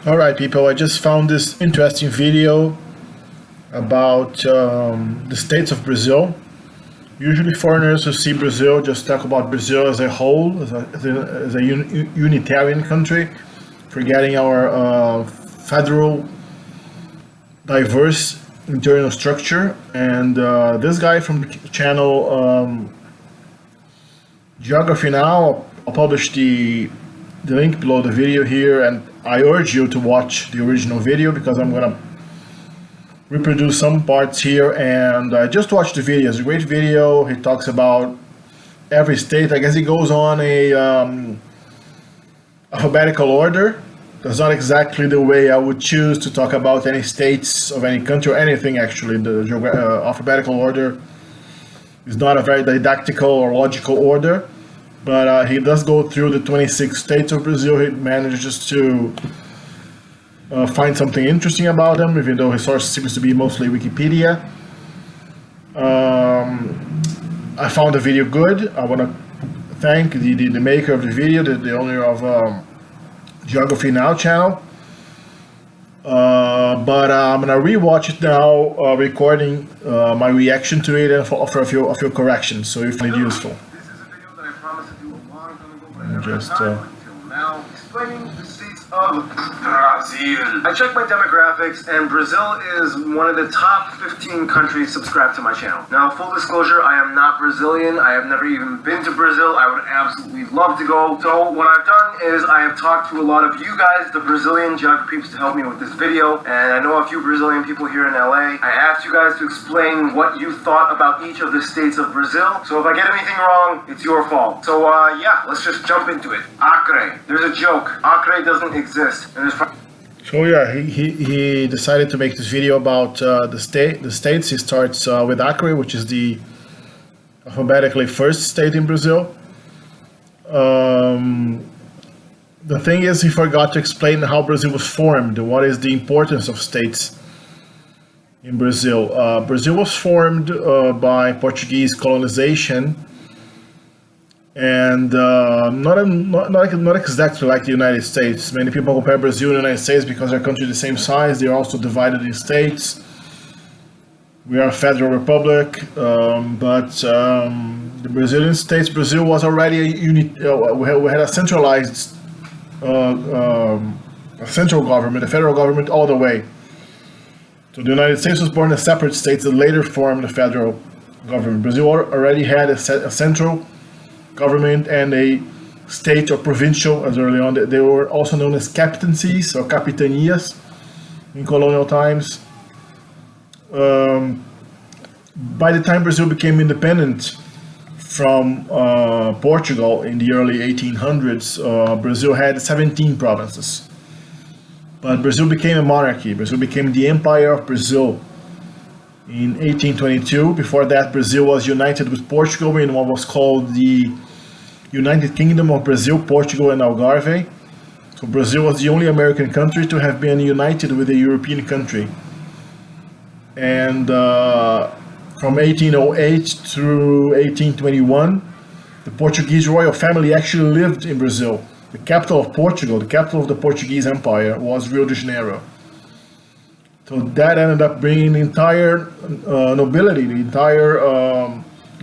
Alright people, I just found this interesting video about the states of Brazil. Usually foreigners who see Brazil just talk about Brazil as a whole, as a unitarian country, forgetting our federal diverse internal structure. And this guy from the channel Geography Now, I'll publish the link below the video here, and I urge you to watch the original video because I'm gonna reproduce some parts here. And I just watched the video. It's a great video. He talks about every state. I guess he goes on a alphabetical order. That's not exactly the way I would choose to talk about any states of any country or anything actually. The alphabetical order is not a very didactical or logical order. But he does go through the 26 states of Brazil. He manages to find something interesting about them, even though his source seems to be mostly Wikipedia. I found the video good. I want to thank the maker of the video, the owner of Geography Now channel. But I'm gonna rewatch it now, recording my reaction to it and offer a few corrections, so you find it useful. Just now explaining the states of Brazil. I checked my demographics, and Brazil is one of the top 15 countries subscribed to my channel. Now, full disclosure, I am not Brazilian. I have never even been to Brazil. I would absolutely love to go. So what I've done is I have talked to a lot of you guys, the Brazilian geography peeps, to help me with this video. And I know a few Brazilian people here in LA. I asked you guys to explain what you thought about each of the states of Brazil. So if I get anything wrong, it's your fault. So yeah, let's just jump into it. Acre. There's a joke. Acre doesn't exist. And there's So yeah, he decided to make this video about the states. He starts with Acre, which is the alphabetically first state in Brazil. The thing is, he forgot to explain how Brazil was formed. What is the importance of states in Brazil? Brazil was formed by Portuguese colonization, and not exactly like the United States. Many people compare Brazil and the United States because they're countries the same size. They're also divided in states. We are a federal republic, but the Brazilian states, Brazil was already a unit. We had a centralized, a central government, a federal government all the way. So the United States was born as separate states that later formed the federal government. Brazil already had a central government and a state or provincial as early on. They were also known as captaincies or capitanias in colonial times. By the time Brazil became independent from Portugal in the early 1800s, Brazil had 17 provinces. But Brazil became a monarchy. Brazil became the Empire of Brazil in 1822. Before that, Brazil was united with Portugal in what was called the United Kingdom of Brazil, Portugal, and Algarve. So Brazil was the only American country to have been united with a European country. And from 1808 through 1821, the Portuguese royal family actually lived in Brazil. The capital of Portugal, the capital of the Portuguese Empire, was Rio De Janeiro. So that ended up bringing the entire nobility, the entire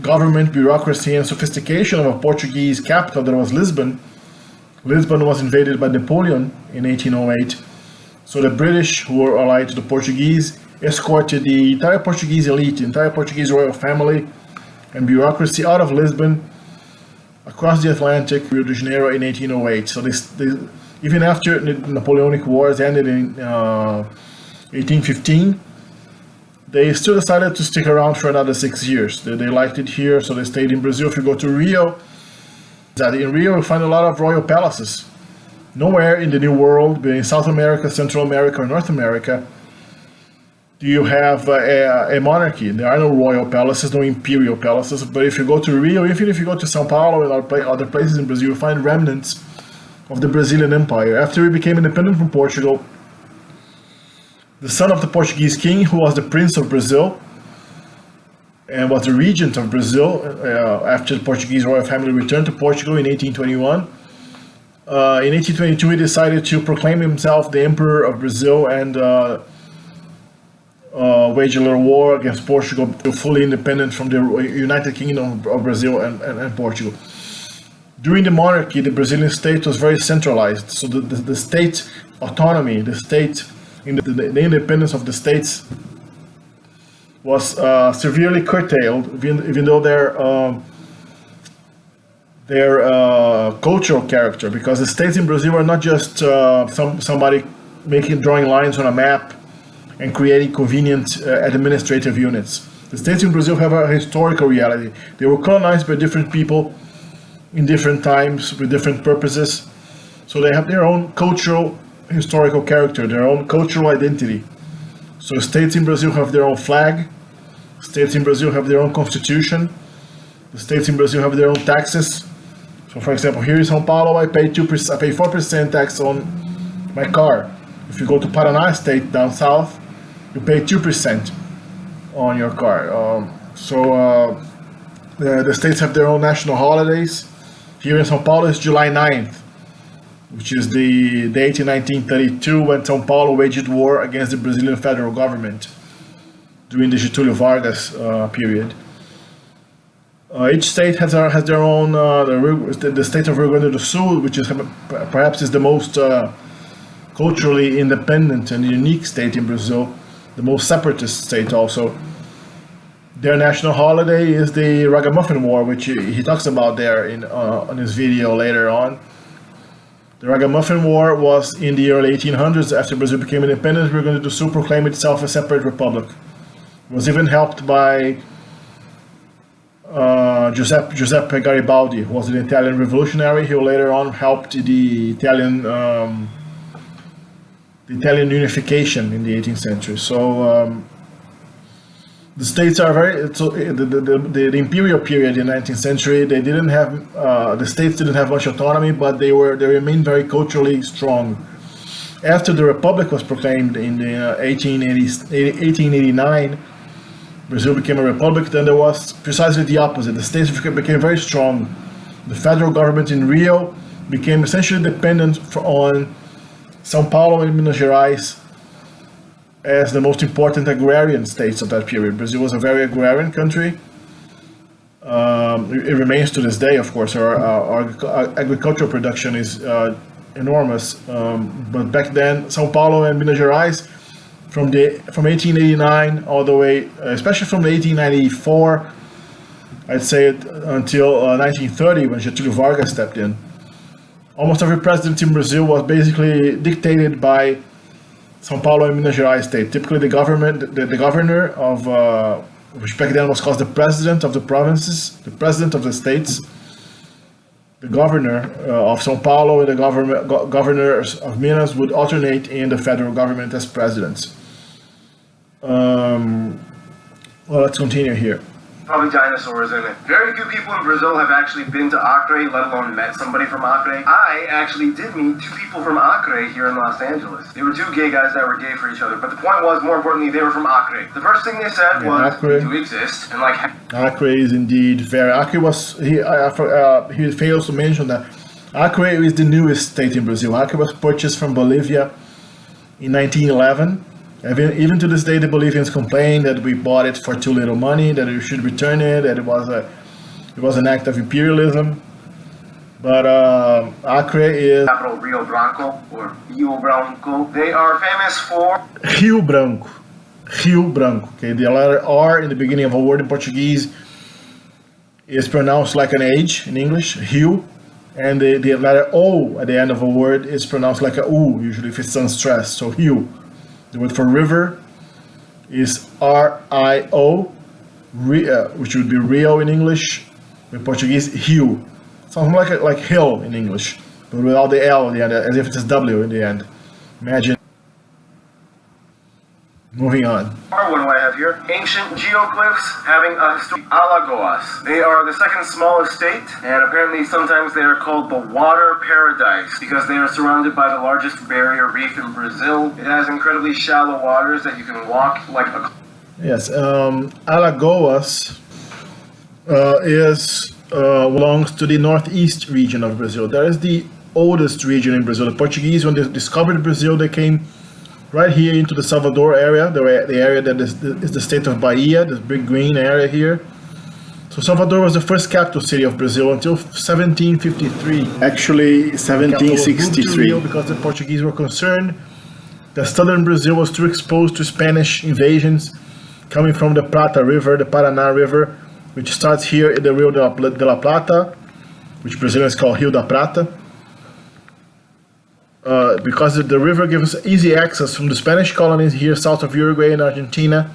government, bureaucracy, and sophistication of a Portuguese capital that was Lisbon. Lisbon was invaded by Napoleon in 1808. So the British, who were allied to the Portuguese, escorted the entire Portuguese elite, the entire Portuguese royal family and bureaucracy out of Lisbon, across the Atlantic, Rio de Janeiro in 1808. So even after the Napoleonic Wars ended in 1815, they still decided to stick around for another 6 years. They liked it here, so they stayed in Brazil. If you go to Rio, in Rio you find a lot of royal palaces. Nowhere in the New World, be it in South America, Central America, or North America, do you have a monarchy. There are no royal palaces, no imperial palaces. But if you go to Rio, even if you go to Sao Paulo and other places in Brazil, you find remnants of the Brazilian Empire. After we became independent from Portugal, the son of the Portuguese king, who was the Prince of Brazil, and was the regent of Brazil after the Portuguese royal family returned to Portugal in 1821. In 1822, he decided to proclaim himself the Emperor of Brazil and wage a little war against Portugal, fully independent from the United Kingdom of Brazil and Portugal. During the monarchy, the Brazilian state was very centralized, so the state autonomy, the independence of the states was severely curtailed, even though their cultural character, because the states in Brazil are not just somebody drawing lines on a map and creating convenient administrative units. The states in Brazil have a historical reality. They were colonized by different people in different times with different purposes, so they have their own cultural, historical character, their own cultural identity. So states in Brazil have their own flag, states in Brazil have their own constitution, the states in Brazil have their own taxes. So for example, here in Sao Paulo, I pay 4% tax on my car. If you go to Paraná state down south, you pay 2% on your car. The states have their own national holidays. Here in Sao Paulo is July 9th, which is the date in 1932 when Sao Paulo waged war against the Brazilian federal government during the Getúlio Vargas period. Each state has their own, the state of Rio Grande do Sul, which is perhaps is the most culturally independent and unique state in Brazil, the most separatist state also. Their national holiday is the Ragamuffin War, which he talks about there on his video later on. The Ragamuffin War was in the early 1800s. After Brazil became independent, Rio Grande do Sul proclaimed itself a separate republic. It was even helped by Giuseppe Garibaldi, who was an Italian revolutionary, who later on helped the Italian unification in the 18th century. So the states are the imperial period in the 19th century. They didn't have the states didn't have much autonomy, but they remained very culturally strong. After the republic was proclaimed in the 1889, Brazil became a republic. Then there was precisely the opposite. The states became very strong. The federal government in Rio became essentially dependent on Sao Paulo and Minas Gerais as the most important agrarian states of that period. Brazil was a very agrarian country. It remains to this day, of course. Our agricultural production is enormous. But back then, Sao Paulo and Minas Gerais, from 1889 all the way, especially from 1894, I'd say until 1930, when Getúlio Vargas stepped in, almost every president in Brazil was basically dictated by Sao Paulo and Minas Gerais state. Typically, the governor of, which back then was called the president of the provinces, the president of the states, the governor of Sao Paulo and the governors of Minas would alternate in the federal government as presidents. Well, let's continue here. Probably dinosaurs in it. Very few people in Brazil have actually been to Acre, let alone met somebody from Acre. I actually did meet two people from Acre here in Los Angeles. They were two gay guys that were gay for each other, but the point was, more importantly, they were from Acre. The first thing they said was, Acre, to exist, and like... Acre is indeed very... Acre was... He fails to mention that Acre is the newest state in Brazil. Acre was purchased from Bolivia in 1911. Even to this day, the Bolivians complain that we bought it for too little money, that we should return it, that it was an act of imperialism. But Acre is capital Rio Branco or Rio Branco. They are famous for Rio Branco. Rio Branco. Okay, the letter R in the beginning of a word in Portuguese is pronounced like an H in English, Rio, and the letter O at the end of a word is pronounced like a U, usually if it's unstressed. So Rio. The word for river is R-I-O, which would be Rio in English. In Portuguese, Rio. Sounds like hill in English, but without the L at the end, as if it's W in the end. Imagine. Moving on. What do I have here? Ancient geocliffs having a history. Alagoas. They are the second smallest state, and apparently sometimes they are called the water paradise because they are surrounded by the largest barrier reef in Brazil. It has incredibly shallow waters that you can walk like a... Yes, Alagoas belongs to the northeast region of Brazil. That is the oldest region in Brazil. The Portuguese, when they discovered Brazil, they came right here into the Salvador area, the area that is the state of Bahia, this big green area here. So Salvador was the first capital city of Brazil until 1753. Actually, 1763. Because the Portuguese were concerned that southern Brazil was too exposed to Spanish invasions coming from the Prata River, the Paraná River, which starts here in the Rio de la Plata, which Brazilians call Rio da Prata. Because the river gives easy access from the Spanish colonies here south of Uruguay and Argentina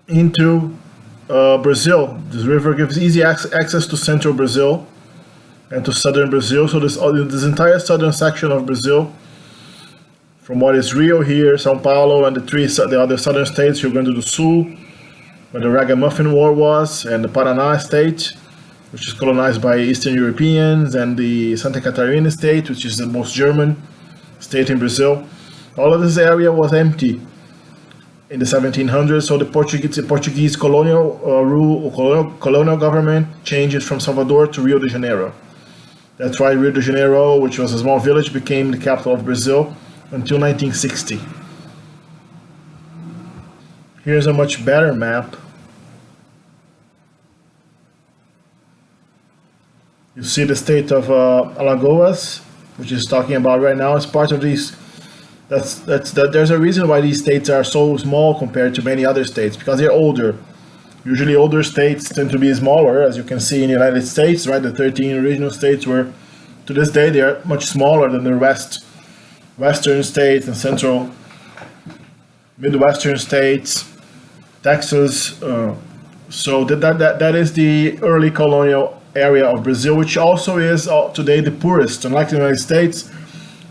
into Brazil. This river gives easy access to central Brazil and to southern Brazil. So this entire southern section of Brazil, from what is Rio here, Sao Paulo, and the other southern states, Rio Grande do Sul, where the Ragamuffin War was, and the Paraná state, which is colonized by Eastern Europeans, and the Santa Catarina state, which is the most German state in Brazil. All of this area was empty in the 1700s, so the Portuguese colonial colonial government changed it from Salvador to Rio de Janeiro. That's why Rio de Janeiro, which was a small village, became the capital of Brazil until 1960. Here's a much better map. You see the state of Alagoas, which is talking about right now, as part of these. There's a reason why these states are so small compared to many other states, because they're older. Usually older states tend to be smaller, as you can see in the United States, right? The 13 regional states were, to this day, they are much smaller than the Western states and central Midwestern states, Texas. So that is the early colonial area of Brazil, which also is today the poorest. Unlike the United States,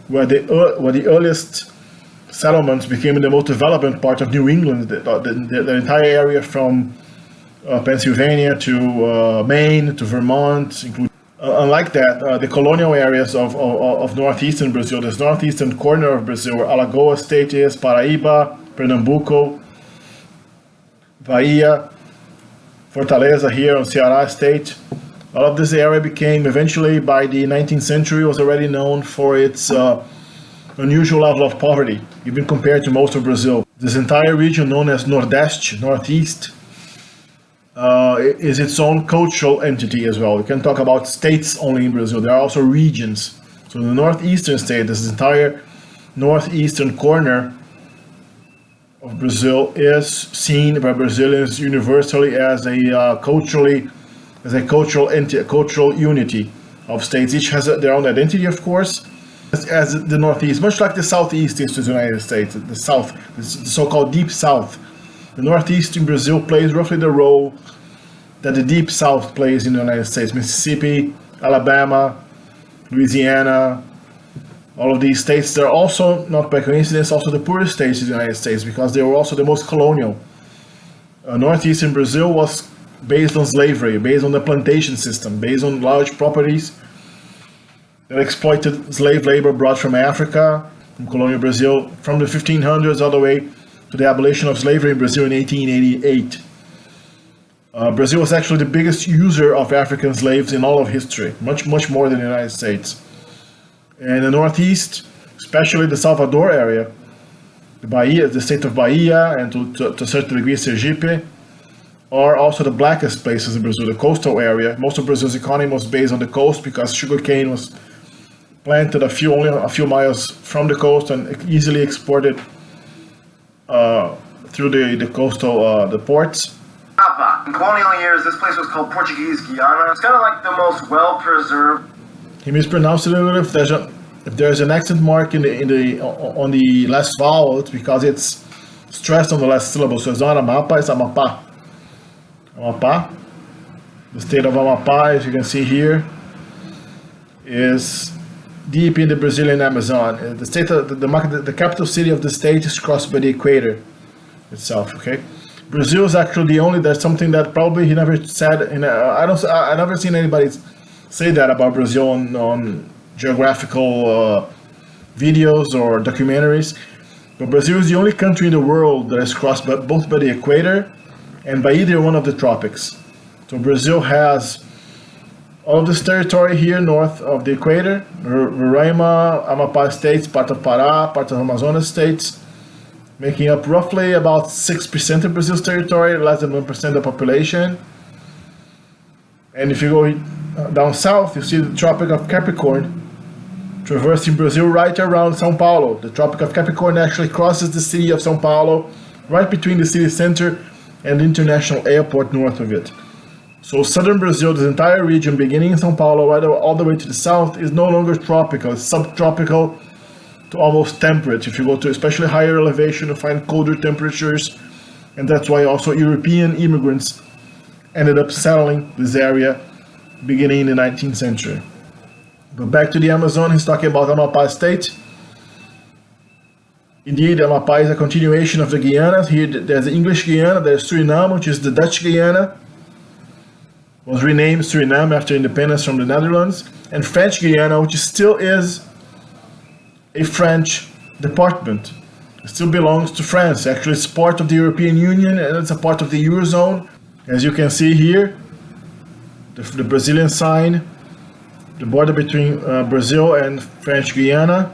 where the earliest settlements became the most developed part of New England, the entire area from Pennsylvania to Maine to Vermont, including. Unlike that, the colonial areas of northeastern Brazil, this northeastern corner of Brazil, where Alagoas state is, Paraíba, Pernambuco, Bahia, Fortaleza here on Ceará state. All of this area became eventually, by the 19th century, was already known for its unusual level of poverty, even compared to most of Brazil. This entire region, known as Nordeste, Northeast, is its own cultural entity as well. We can talk about states only in Brazil. There are also regions. So the Northeastern State, this entire northeastern corner of Brazil, is seen by Brazilians universally as a cultural unity of states. Each has their own identity, of course, as the Northeast, much like the Southeast is to the United States, the South, the so-called Deep South. The Northeast in Brazil plays roughly the role that the Deep South plays in the United States. Mississippi, Alabama, Louisiana, all of these states, they're also, not by coincidence, also the poorest states in the United States, because they were also the most colonial. Northeastern Brazil was based on slavery, based on the plantation system, based on large properties that exploited slave labor brought from Africa, from colonial Brazil, from the 1500s all the way to the abolition of slavery in Brazil in 1888. Brazil was actually the biggest user of African slaves in all of history, much more than the United States. And the Northeast, especially the Salvador area, the Bahia, the state of Bahia, and to a certain degree Sergipe, are also the blackest places in Brazil, the coastal area. Most of Brazil's economy was based on the coast because sugarcane was planted only a few miles from the coast and easily exported through the coastal the ports. In colonial years, this place was called Portuguese Guiana. It's kind of like the most well-preserved. He mispronounced it a little. If there's an accent mark on the last vowel, it's because it's stressed on the last syllable. So it's not Amapa, it's Amapá. Amapá. The state of Amapá, as you can see here, is deep in the Brazilian Amazon. The state, the capital city of the state is crossed by the equator itself. Okay, Brazil is actually that's something that probably he never said. I never seen anybody say that about Brazil on geographical videos or documentaries. But Brazil is the only country in the world that is crossed both by the equator and by either one of the tropics. So Brazil has all of this territory here north of the equator, Roraima, Amapá states, part of Pará, part of Amazonas states, making up roughly about 6% of Brazil's territory, less than 1% of the population. And if you go down south, you see the Tropic of Capricorn, traversing Brazil right around Sao Paulo. The Tropic of Capricorn actually crosses the city of Sao Paulo, right between the city center and the international airport north of it. So southern Brazil, this entire region, beginning in Sao Paulo, right all the way to the south, is no longer tropical. It's subtropical to almost temperate. If you go to especially higher elevation, you find colder temperatures, and that's why also European immigrants ended up settling this area beginning in the 19th century. But back to the Amazon, he's talking about Amapá state. Indeed, Amapá is a continuation of the Guianas. Here there's the English Guiana, there's Suriname, which is the Dutch Guiana. Was renamed Suriname after independence from the Netherlands. And French Guiana, which still is a French department. It still belongs to France. Actually, it's part of the European Union and it's a part of the Eurozone. As you can see here, the Brazilian sign, the border between Brazil and French Guiana.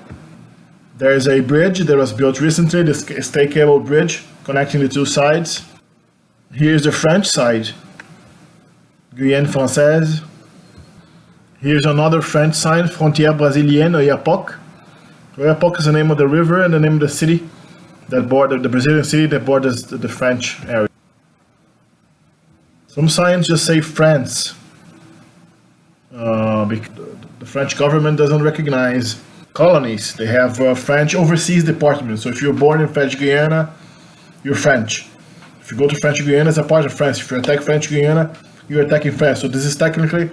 There is a bridge that was built recently, the stay cable bridge connecting the two sides. Here's the French side, Guyane Française. Here's another French sign, Frontière Brésilienne, Oiapoque. Oiapoque is the name of the river and the name of the city, that border, the Brazilian city that borders the French area. Some signs just say France. Because the French government doesn't recognize colonies. They have French overseas departments. So if you're born in French Guiana, you're French. If you go to French Guiana, it's a part of France. If you attack French Guiana, you're attacking France. So this is technically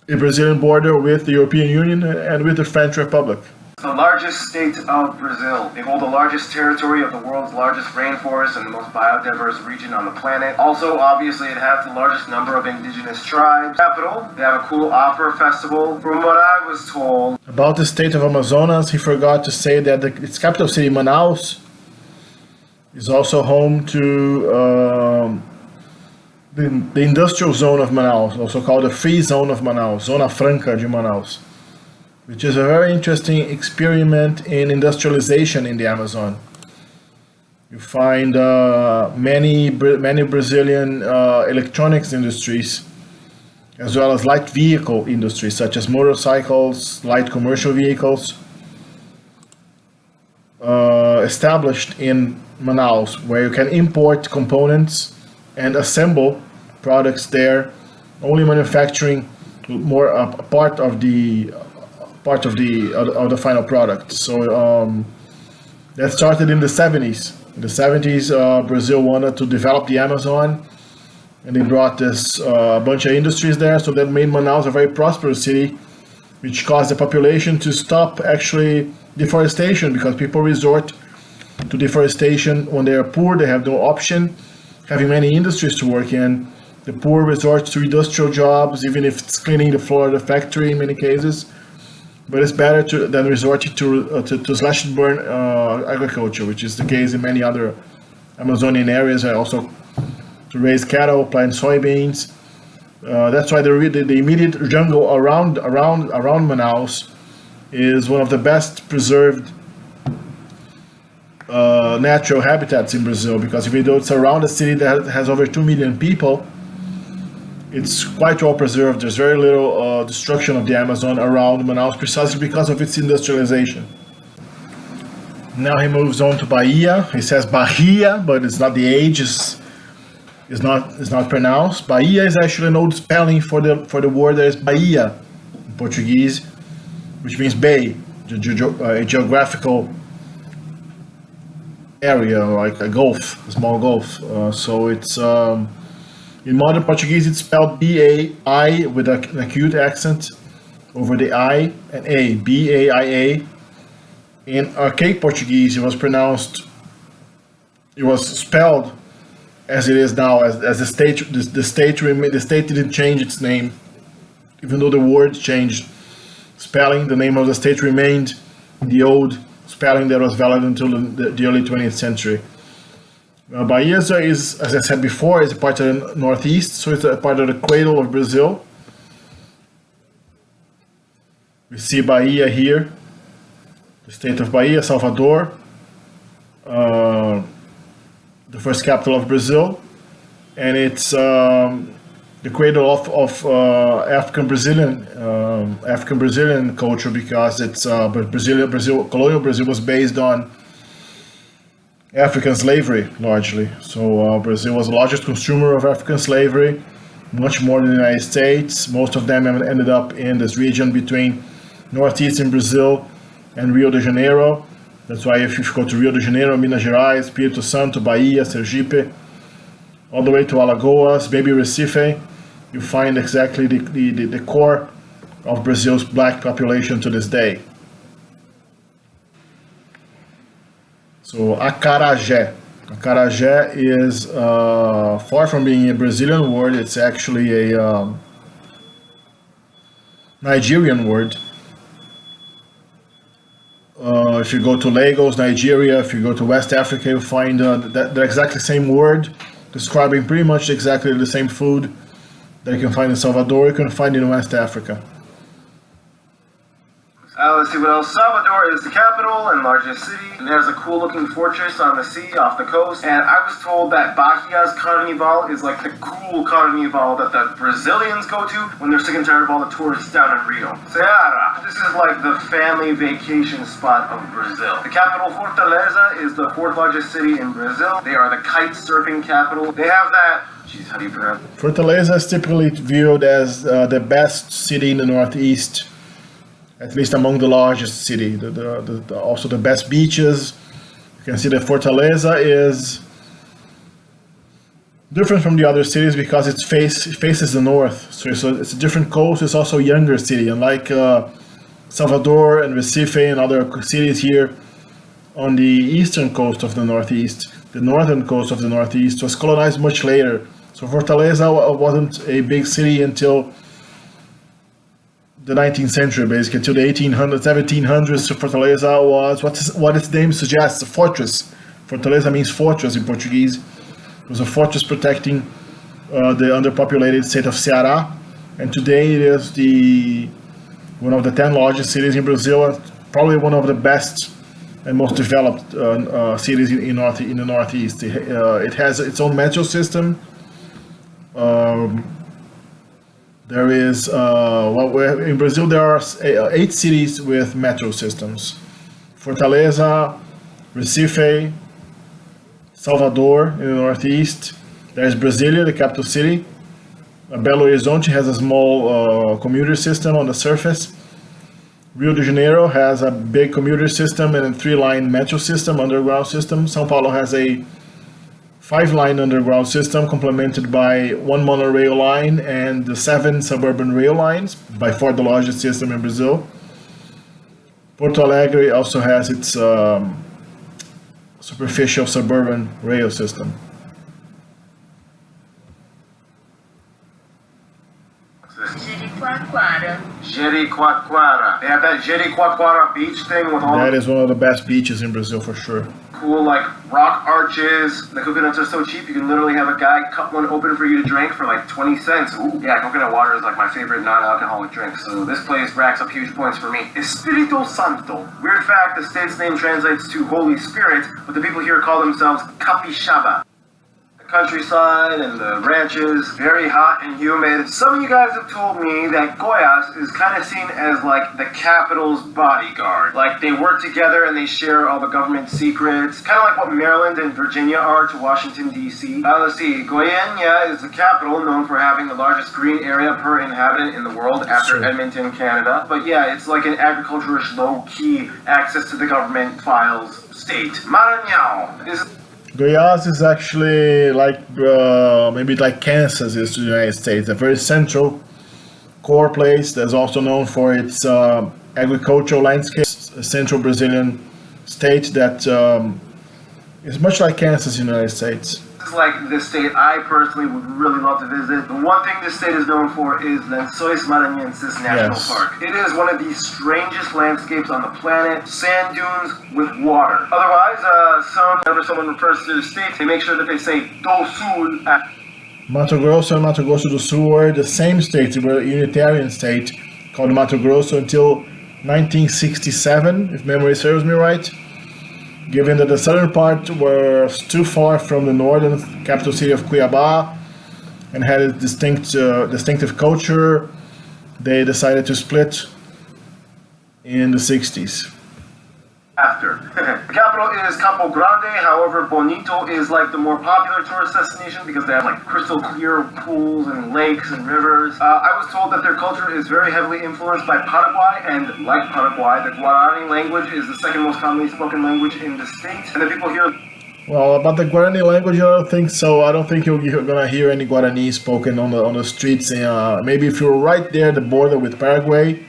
a Brazilian border with the European Union and with the French Republic. The largest state of Brazil. They hold the largest territory of the world's largest rainforest and the most biodiverse region on the planet. Also, obviously, it has the largest number of indigenous tribes. Capital, they have a cool opera festival. From what I was told about the state of Amazonas, he forgot to say that its capital city, Manaus, is also home to the industrial zone of Manaus, also called the free zone of Manaus, Zona Franca de Manaus, which is a very interesting experiment in industrialization in the Amazon. You find many Brazilian electronics industries, as well as light vehicle industries, such as motorcycles, light commercial vehicles, established in Manaus, where you can import components and assemble products there, only manufacturing more a part of the final product. So that started in the 70s. In the 70s, Brazil wanted to develop the Amazon, and they brought this bunch of industries there. So that made Manaus a very prosperous city, which caused the population to stop actually deforestation, because people resort to deforestation when they are poor. They have no option, having many industries to work in. The poor resort to industrial jobs, even if it's cleaning the floor of the factory in many cases. But it's better than resorting to slash and burn agriculture, which is the case in many other Amazonian areas, and also to raise cattle, plant soybeans. That's why the immediate jungle around Manaus is one of the best preserved natural habitats in Brazil, because even though it's around a city that has over 2 million people, it's quite well preserved. There's very little destruction of the Amazon around Manaus, precisely because of its industrialization. Now he moves on to Bahia. He says Bahia, but it's not the H is not pronounced. Bahia is actually an old spelling for the word that is Bahia in Portuguese, which means bay, a geographical area, like a gulf, a small gulf. So it's in modern Portuguese, it's spelled B-A-I with an acute accent over the I and A, B-A-I-A. In archaic Portuguese, it was spelled as it is now, as the state didn't change its name, even though the word changed spelling. The name of the state remained the old spelling that was valid until the early 20th century. Bahia is, as I said before, is a part of the Northeast, so it's a part of the cradle of Brazil. We see Bahia here, the state of Bahia, Salvador, the first capital of Brazil, and it's the cradle of African Brazilian culture, because it's colonial Brazil was based on African slavery largely. So Brazil was the largest consumer of African slavery, much more than the United States. Most of them ended up in this region between Northeastern Brazil and Rio de Janeiro. That's why if you go to Rio de Janeiro, Minas Gerais, Espírito Santo, Bahia, Sergipe, all the way to Alagoas, maybe Recife, you find exactly the core of Brazil's black population to this day. So acarajé. Acarajé is far from being a Brazilian word. It's actually a Nigerian word. If you go to Lagos, Nigeria, if you go to West Africa, you find the exactly same word describing pretty much exactly the same food that you can find in Salvador, you can find in West Africa. Let's see what else. Salvador is the capital and largest city. And there's a cool looking fortress on the sea off the coast. And I was told that Bahia's Carnival is like the cool Carnival that the Brazilians go to when they're sick and tired of all the tourists down in Rio. Ceará. This is like the family vacation spot of Brazil. The capital, Fortaleza, is the fourth largest city in Brazil. They are the kite surfing capital. They have that. Jeez, how do you pronounce it? Fortaleza is typically viewed as the best city in the Northeast, at least among the largest city. Also the best beaches. You can see that Fortaleza is different from the other cities because it faces the north. So it's a different coast. It's also a younger city, unlike Salvador and Recife and other cities here on the eastern coast of the Northeast. The northern coast of the Northeast was colonized much later. So Fortaleza wasn't a big city until the 19th century, basically, until the 1800s, 1700s. So Fortaleza was what its name suggests, a fortress. Fortaleza means fortress in Portuguese. It was a fortress protecting the underpopulated state of Ceará, and today it is one of the 10 largest cities in Brazil, and probably one of the best and most developed cities in the Northeast. It has its own metro system. There is, in Brazil there are 8 cities with metro systems. Fortaleza, Recife, Salvador in the Northeast. There's Brasília, the capital city. Belo Horizonte has a small commuter system on the surface. Rio de Janeiro has a big commuter system and a 3-line metro system, underground system. Sao Paulo has a 5-line underground system complemented by 1 monorail line and the 7 suburban rail lines, by far the largest system in Brazil. Porto Alegre also has its superficial suburban rail system. Jericoacoara. They have that Jericoacoara beach thing with all that is one of the best beaches in Brazil for sure. Cool, like rock arches. The coconuts are so cheap, you can literally have a guy cut one open for you to drink for like 20 cents. Ooh, yeah, coconut water is like my favorite non-alcoholic drink, so this place racks up huge points for me. Espírito Santo. Weird fact, the state's name translates to Holy Spirit, but the people here call themselves Capixaba. Countryside and the ranches, very hot and humid. Some of you guys have told me that Goiás is kind of seen as like the capital's bodyguard. Like they work together and they share all the government secrets. Kind of like what Maryland and Virginia are to Washington, D.C. Let's see, Goiânia is the capital, known for having the largest green area per inhabitant in the world after Edmonton, Canada. But yeah, it's like an agriculturist, low-key, access to the government files state. Maranhão is... Goiás is actually like maybe like Kansas is to the United States, a very central core place that's also known for its agricultural landscape. A central Brazilian state that is much like Kansas in the United States. like this state I personally would really love to visit. The one thing this state is known for is Lençóis Maranhenses National Park. It is one of the strangest landscapes on the planet. Sand dunes with water. Otherwise, whenever someone refers to the state, they make sure that they say do Sul at Mato Grosso and Mato Grosso do Sul were the same state. They were a unitarian state called Mato Grosso until 1967, if memory serves me right. Given that the southern part was too far from the northern capital city of Cuiabá and had a distinctive culture, they decided to split in the 60s. after. The capital is Campo Grande, however, Bonito is like the more popular tourist destination because they have like crystal clear pools and lakes and rivers. I was told that their culture is very heavily influenced by Paraguay, and like Paraguay, the Guarani language is the second most commonly spoken language in the state, and the people here... Well, about the Guarani language, I don't think so. I don't think you're gonna hear any Guarani spoken on the streets. Maybe if you're right there at the border with Paraguay.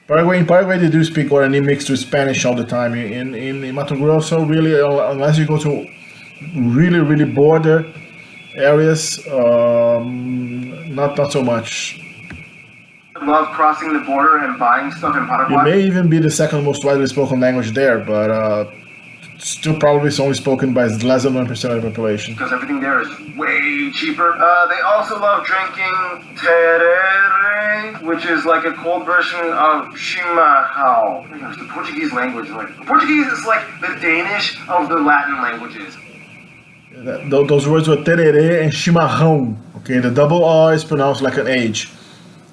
In Paraguay, they do speak Guarani mixed with Spanish all the time. In Mato Grosso, really, unless you go to really border areas, not so much. Love crossing the border and buying stuff in Paraguay. It may even be the second most widely spoken language there, but still probably it's only spoken by less than 1% of the population. Because everything there is way cheaper. They also love drinking tereré, which is like a cold version of chimarrão. Oh my gosh, the Portuguese language. Portuguese is like the Danish of the Latin languages. Those words were tereré and chimarrão. Okay, the double R is pronounced like an H.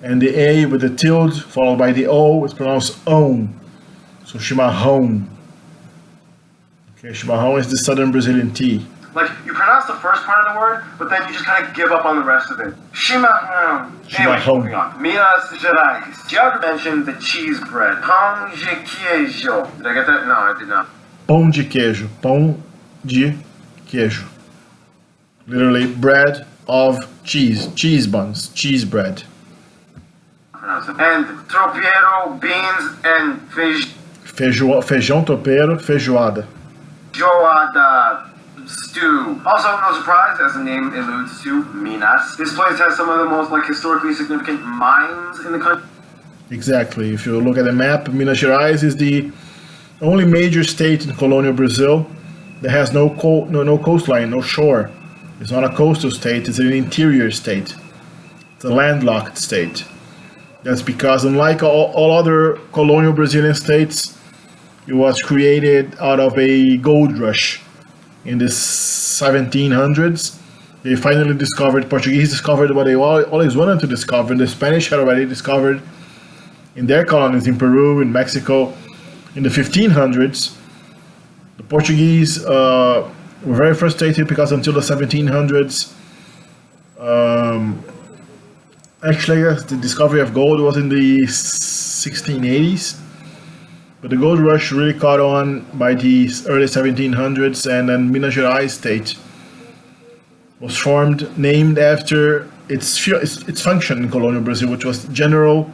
And the A with the tilde followed by the O is pronounced on. So chimarrão. Okay, chimarrão is the southern Brazilian tea. Like, you pronounce the first part of the word, but then you just kind of give up on the rest of it. Chimarrão. Anyway, moving on. Minas Gerais. Tiago mentioned the cheese bread. Pão de queijo. Did I get that? No, I did not. Pão de queijo. Pão de queijo. Literally, bread of cheese. Cheese buns. Cheese bread. And tropeiro, beans, and feijão tropeiro, feijoada. Feijoada stew. Also, no surprise, as the name alludes to, Minas. This place has some of the most historically significant mines in the country. Exactly. If you look at the map, Minas Gerais is the only major state in colonial Brazil that has no coastline, no shore. It's not a coastal state, it's an interior state. It's a landlocked state. That's because, unlike all other colonial Brazilian states, it was created out of a gold rush in the 1700s. They finally discovered, Portuguese discovered what they always wanted to discover. The Spanish had already discovered in their colonies in Peru, in Mexico. In the 1500s, the Portuguese were very frustrated because until the 1700s, actually, the discovery of gold was in the 1680s, but the gold rush really caught on by the early 1700s, and then Minas Gerais state was formed, named after its function in colonial Brazil, which was general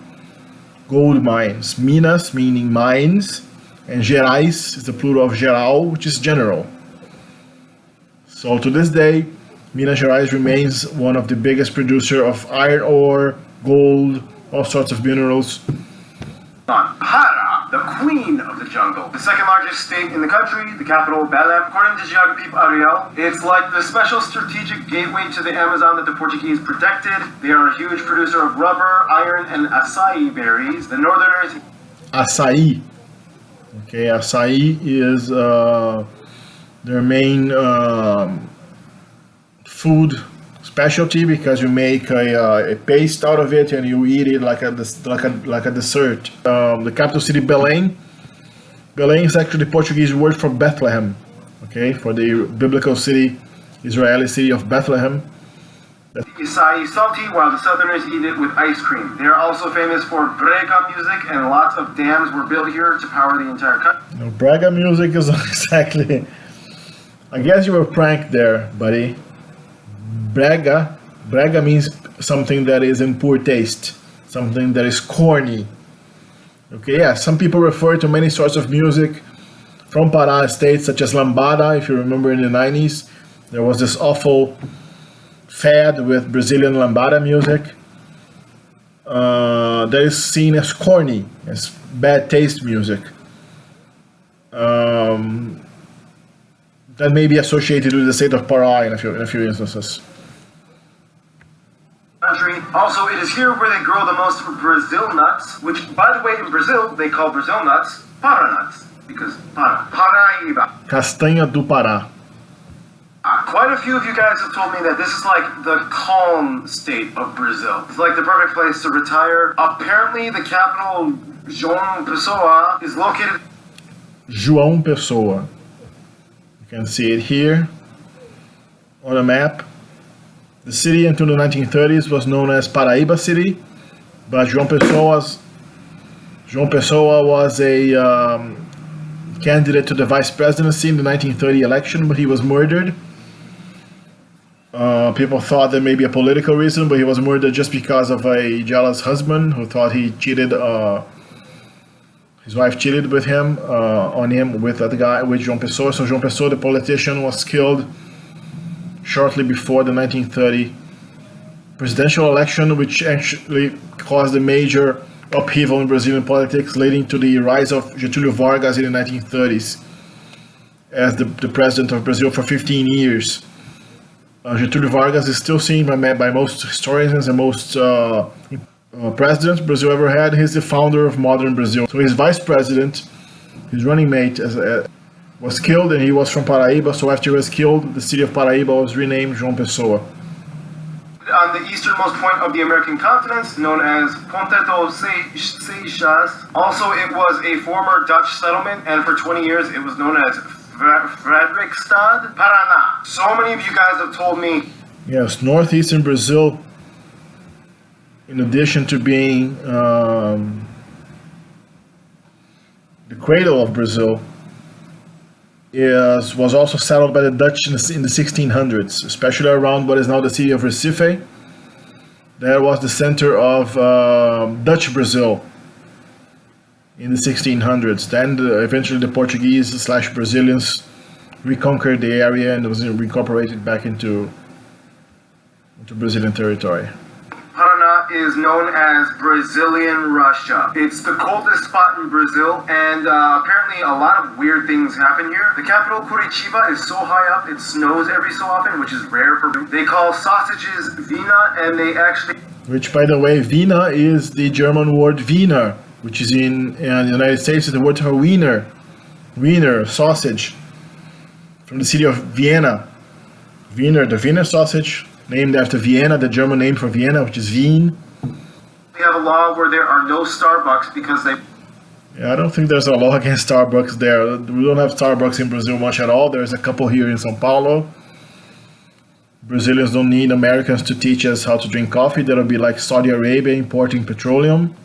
gold mines. Minas meaning mines, and Gerais is the plural of geral, which is general. So to this day, Minas Gerais remains one of the biggest producer of iron ore, gold, all sorts of minerals. Para, the queen of the jungle. The second largest state in the country, the capital, Belém. According to Geography Ariel, it's like the special strategic gateway to the Amazon that the Portuguese protected. They are a huge producer of rubber, iron, and acai berries. The northerners... Acai. Okay, acai is their main... food specialty, because you make a paste out of it and you eat it like a dessert. The capital city, Belém. Belém is actually the Portuguese word for Bethlehem. Okay, for the biblical city, Israeli city of Bethlehem. Acai salty, while the southerners eat it with ice cream. They are also famous for brega music, and lots of dams were built here to power the entire country. Now, brega music is exactly. I guess you were pranked there, buddy. Brega means something that is in poor taste, something that is corny. Okay, yeah, some people refer to many sorts of music from Pará state, such as lambada, if you remember in the 90s. There was this awful fad with Brazilian lambada music that is seen as corny, as bad taste music. That may be associated with the state of Pará in a few instances. Also, it is here where they grow the most Brazil nuts, which, by the way, in Brazil, they call Brazil nuts para nuts, because Paraíba. Castanha do Pará. Quite a few of you guys have told me that this is like the calm state of Brazil. It's like the perfect place to retire. Apparently, the capital, João Pessoa, is located... João Pessoa. You can see it here on a map. The city until the 1930s was known as Paraíba City, but João Pessoa was a candidate to the vice presidency in the 1930 election, but he was murdered. People thought there may be a political reason, but he was murdered just because of a jealous husband who thought he cheated. His wife cheated with him, with that guy, with João Pessoa. So João Pessoa, the politician, was killed shortly before the 1930 presidential election, which actually caused a major upheaval in Brazilian politics, leading to the rise of Getúlio Vargas in the 1930s as the president of Brazil for 15 years. Getúlio Vargas is still seen by most historians and most presidents Brazil ever had. He's the founder of modern Brazil. So his vice president, his running mate, was killed, and he was from Paraíba. So after he was killed, the city of Paraíba was renamed João Pessoa. On the easternmost point of the American continent, known as Ponta dos Seixas. Also, it was a former Dutch settlement, and for 20 years it was known as Fredrikstad, Paraná. So many of you guys have told me. Yes, northeastern Brazil, in addition to being the cradle of Brazil, was also settled by the Dutch in the 1600s, especially around what is now the city of Recife. That was the center of Dutch Brazil in the 1600s. Then eventually the Portuguese/Brazilians reconquered the area and it was reincorporated back into Brazilian territory. Paraná is known as Brazilian Russia. It's the coldest spot in Brazil, and apparently a lot of weird things happen here. The capital, Curitiba, is so high up it snows every so often, which is rare for... They call sausages Wiener, and they actually... Which, by the way, Wiener is the German word Wiener, which is in the United States is the word for Wiener. Wiener, sausage, from the city of Vienna. Wiener, the Wiener sausage, named after Vienna, the German name for Vienna, which is Wien. We have a law where there are no Starbucks because they... Yeah, I don't think there's a law against Starbucks there. We don't have Starbucks in Brazil much at all. There's a couple here in Sao Paulo. Brazilians don't need Americans to teach us how to drink coffee. That'll be like Saudi Arabia importing petroleum.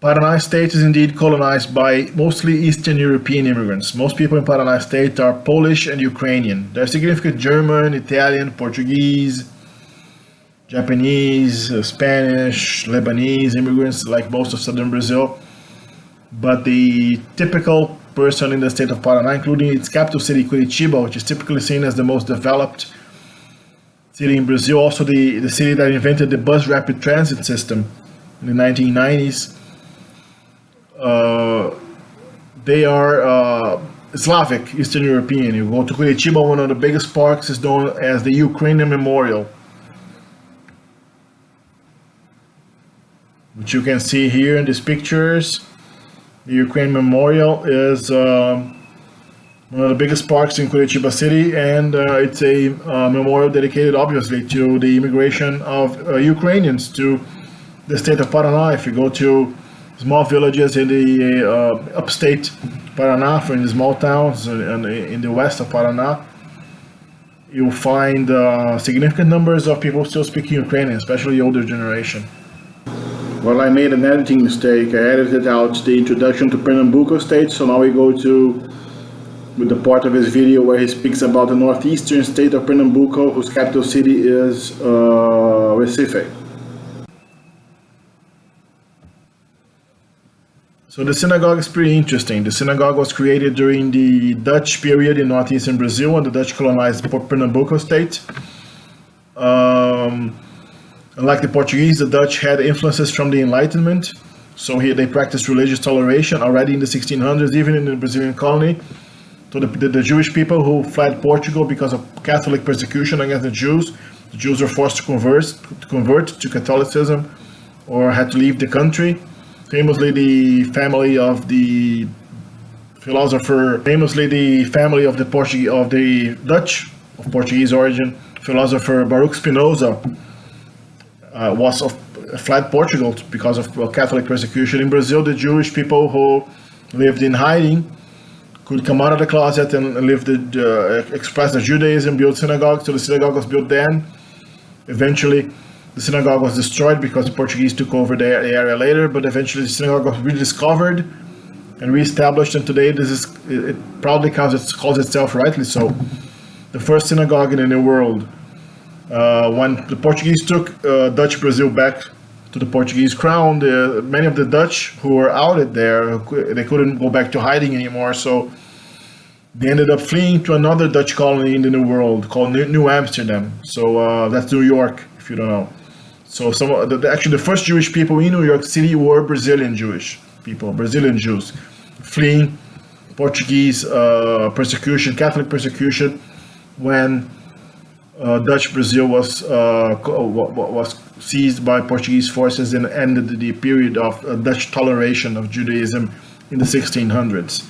Paraná State is indeed colonized by mostly Eastern European immigrants. Most people in Paraná State are Polish and Ukrainian. There are significant German, Italian, Portuguese, Japanese, Spanish, Lebanese immigrants like most of southern Brazil. But the typical person in the state of Paraná, including its capital city, Curitiba, which is typically seen as the most developed city in Brazil, also the city that invented the bus rapid transit system in the 1990s. They are Slavic, Eastern European. You go to Curitiba, one of the biggest parks is known as the Ukrainian Memorial, which you can see here in these pictures. The Ukrainian Memorial is one of the biggest parks in Curitiba city, and it's a memorial dedicated obviously to the immigration of Ukrainians to the state of Paraná. If you go to small villages in the upstate Paraná, in the small towns in the west of Paraná, you'll find significant numbers of people still speaking Ukrainian, especially the older generation. Well, I made an editing mistake. I edited out the introduction to Pernambuco state, so now we go with the part of his video where he speaks about the northeastern state of Pernambuco, whose capital city is Recife. So the synagogue is pretty interesting. The synagogue was created during the Dutch period in northeastern Brazil, when the Dutch colonized Pernambuco state. Unlike the Portuguese, the Dutch had influences from the Enlightenment. So here they practiced religious toleration already in the 1600s, even in the Brazilian colony. So the Jewish people who fled Portugal because of Catholic persecution against the Jews were forced to convert to Catholicism or had to leave the country. Famously, the family of the Dutch of Portuguese origin philosopher Baruch Spinoza fled Portugal because of Catholic persecution. In Brazil, the Jewish people who lived in hiding could come out of the closet and express their Judaism, build synagogues. So the synagogue was built then. Eventually, the synagogue was destroyed because the Portuguese took over the area later, but eventually the synagogue was rediscovered and reestablished, and today it proudly calls itself, rightly so, the first synagogue in the New World. When the Portuguese took Dutch Brazil back to the Portuguese crown, many of the Dutch who were outed there, they couldn't go back to hiding anymore, so they ended up fleeing to another Dutch colony in the New World called New Amsterdam. So that's New York, if you don't know. So actually the first Jewish people in New York City were Brazilian Jewish people, Brazilian Jews, fleeing Portuguese persecution, Catholic persecution, when Dutch Brazil was seized by Portuguese forces and ended the period of Dutch toleration of Judaism in the 1600s.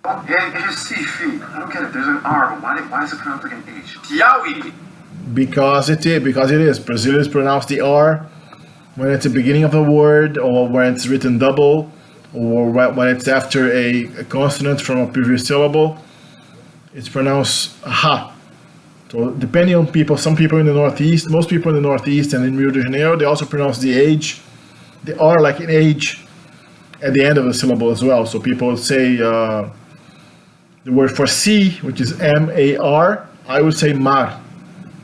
I don't get it. There's an R, but why is it pronounced like an H? Tiawi! Because it is. Brazil is pronounced the R when it's the beginning of a word, or when it's written double, or when it's after a consonant from a previous syllable. It's pronounced ha. So depending on people, some people in the Northeast, most people in the Northeast and in Rio de Janeiro, they also pronounce the R like an H at the end of the syllable as well. So people say the word for C, which is M-A-R, I would say mar.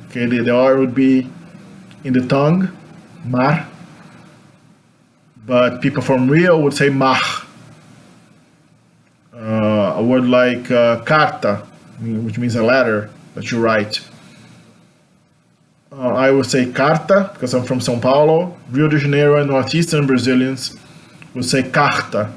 Okay, the R would be in the tongue, mar. But people from Rio would say mach. A word like carta, which means a letter that you write. I would say carta, because I'm from Sao Paulo. Rio de Janeiro and Northeastern Brazilians would say carta.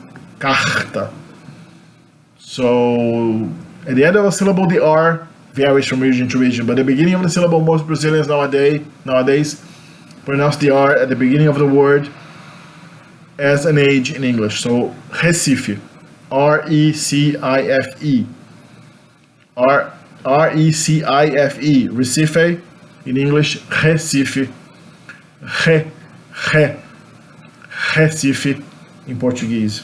So at the end of a syllable, the R varies from region to region, but the beginning of the syllable, most Brazilians nowadays pronounce the R at the beginning of the word as an H in English. So Recife, R-E-C-I-F-E, R-E-C-I-F-E, Recife, in English, Recife, Recife in Portuguese.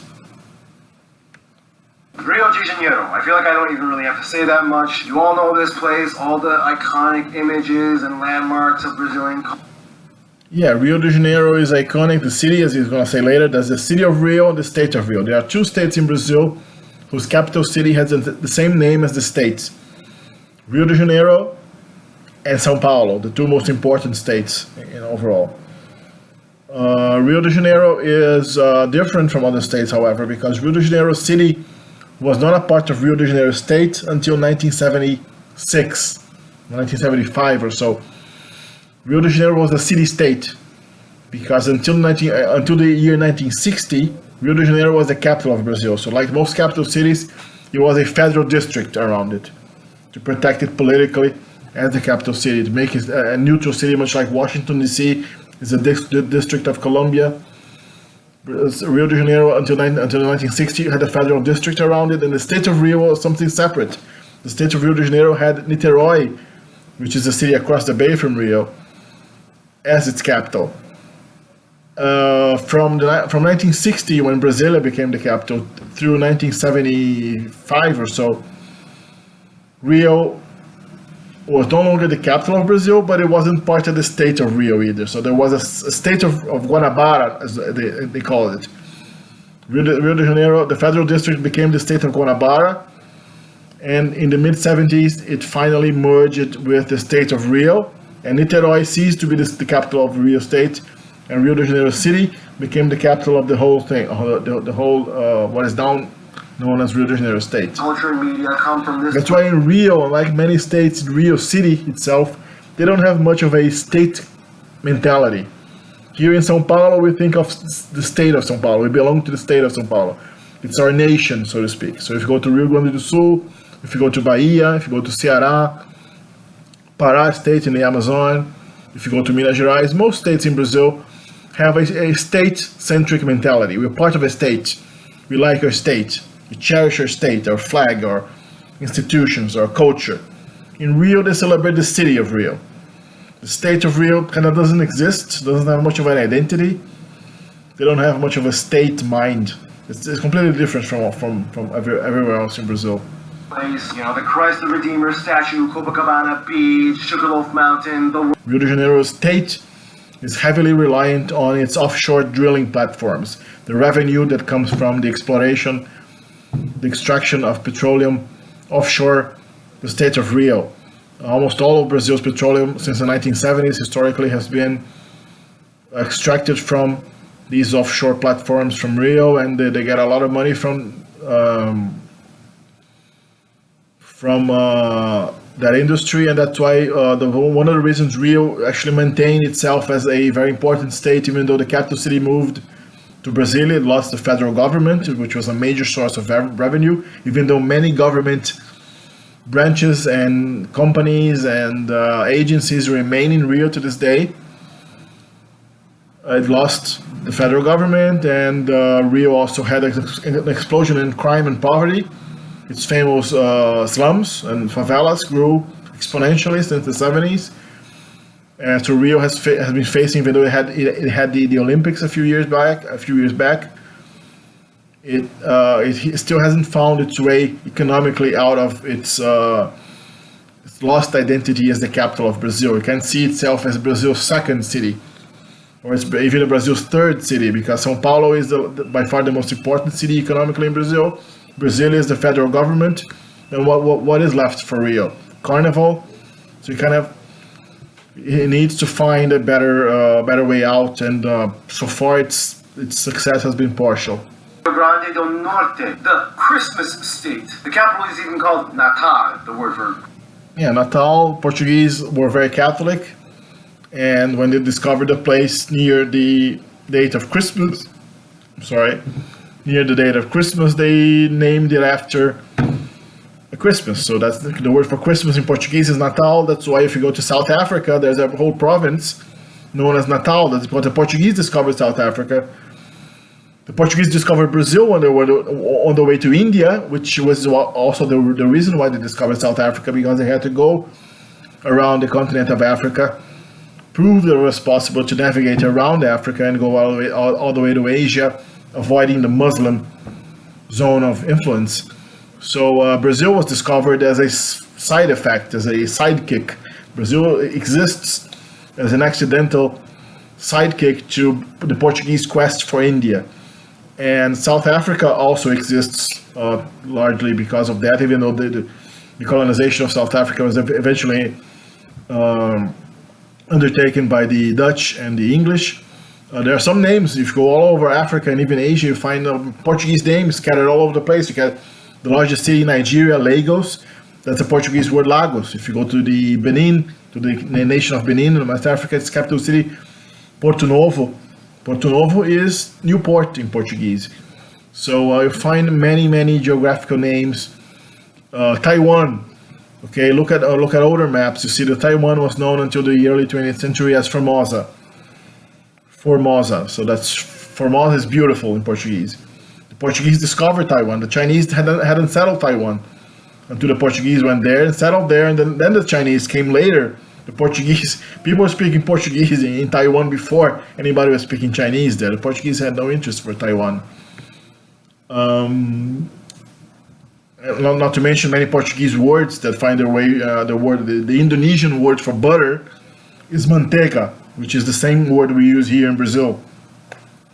Rio de Janeiro. I feel like I don't even really have to say that much. You all know this place, all the iconic images and landmarks of Brazilian culture. Yeah, Rio de Janeiro is iconic. The city, as he's going to say later, there's the city of Rio and the state of Rio. There are two states in Brazil whose capital city has the same name as the states. Rio de Janeiro and Sao Paulo, the two most important states overall. Rio de Janeiro is different from other states, however, because Rio de Janeiro city was not a part of Rio de Janeiro state until 1976, 1975 or so. Rio de Janeiro was a city-state because until the year 1960, Rio de Janeiro was the capital of Brazil. So like most capital cities, it was a federal district around it to protect it politically as the capital city, to make it a neutral city, much like Washington, D.C. is a District of Columbia. Rio de Janeiro until 1960 had a federal district around it, and the state of Rio was something separate. The state of Rio de Janeiro had Niterói, which is a city across the bay from Rio, as its capital. From 1960, when Brasília became the capital, through 1975 or so, Rio was no longer the capital of Brazil, but it wasn't part of the state of Rio either. So there was a state of Guanabara, as they call it. Rio de Janeiro, the federal district, became the state of Guanabara, and in the mid-70s, it finally merged with the state of Rio, and Niterói ceased to be the capital of Rio State, and Rio de Janeiro City became the capital of the whole thing, the whole what is now known as Rio de Janeiro state. Culture and media come from this. That's why in Rio, unlike many states, in Rio City itself, they don't have much of a state mentality. Here in Sao Paulo, we think of the state of Sao Paulo. We belong to the state of Sao Paulo. It's our nation, so to speak. So if you go to Rio Grande do Sul, if you go to Bahia, if you go to Ceará, Pará state in the Amazon, if you go to Minas Gerais, most states in Brazil have a state-centric mentality. We're part of a state. We like our state. We cherish our state, our flag, our institutions, our culture. In Rio, they celebrate the city of Rio. The state of Rio kind of doesn't exist, doesn't have much of an identity. They don't have much of a state mind. It's completely different from everywhere else in Brazil. Place, the Christ the Redeemer statue, Copacabana Beach, Sugarloaf Mountain, Rio de Janeiro state is heavily reliant on its offshore drilling platforms. The revenue that comes from the exploration, the extraction of petroleum offshore the state of Rio. Almost all of Brazil's petroleum since the 1970s historically has been extracted from these offshore platforms from Rio, and they get a lot of money from that industry, and that's why one of the reasons Rio actually maintained itself as a very important state, even though the capital city moved to Brasília. It lost the federal government, which was a major source of revenue, even though many government branches and companies and agencies remain in Rio to this day. It lost the federal government, and Rio also had an explosion in crime and poverty. Its famous slums and favelas grew exponentially since the 70s. And so Rio has been facing, even though it had the Olympics a few years back, it still hasn't found its way economically out of its lost identity as the capital of Brazil. It can see itself as Brazil's second city, or it's even Brazil's third city, because Sao Paulo is by far the most important city economically in Brazil. Brazil is the federal government, and what is left for Rio? Carnival. So it needs to find a better way out, and so far its success has been partial. Rio Grande do Norte, the Christmas state. The capital is even called Natal, the word for... Yeah, Natal, Portuguese were very Catholic, and when they discovered the place near the date of Christmas, they named it after Christmas. So that's the word for Christmas in Portuguese is Natal. That's why if you go to South Africa, there's a whole province known as Natal. That's because the Portuguese discovered South Africa. The Portuguese discovered Brazil when they were on the way to India, which was also the reason why they discovered South Africa, because they had to go around the continent of Africa, prove that it was possible to navigate around Africa and go all the way to Asia, avoiding the Muslim zone of influence. So Brazil was discovered as a side effect, as a sidekick. Brazil exists as an accidental sidekick to the Portuguese quest for India. And South Africa also exists largely because of that, even though the colonization of South Africa was eventually undertaken by the Dutch and the English. There are some names, if you go all over Africa and even Asia, you find Portuguese names scattered all over the place. You got the largest city in Nigeria, Lagos. That's the Portuguese word Lagos. If you go to the Benin, to the nation of Benin in West Africa, its capital city, Porto Novo. Porto Novo is Newport in Portuguese. So you find many geographical names. Taiwan. Okay, look at older maps. You see that Taiwan was known until the early 20th century as Formosa. So that's Formosa is beautiful in Portuguese. The Portuguese discovered Taiwan. The Chinese hadn't settled Taiwan until the Portuguese went there and settled there, and then the Chinese came later. The Portuguese people were speaking Portuguese in Taiwan before anybody was speaking Chinese there. The Portuguese had no interest for Taiwan. Not to mention many Portuguese words that find their way. The Indonesian word for butter is manteiga, which is the same word we use here in Brazil.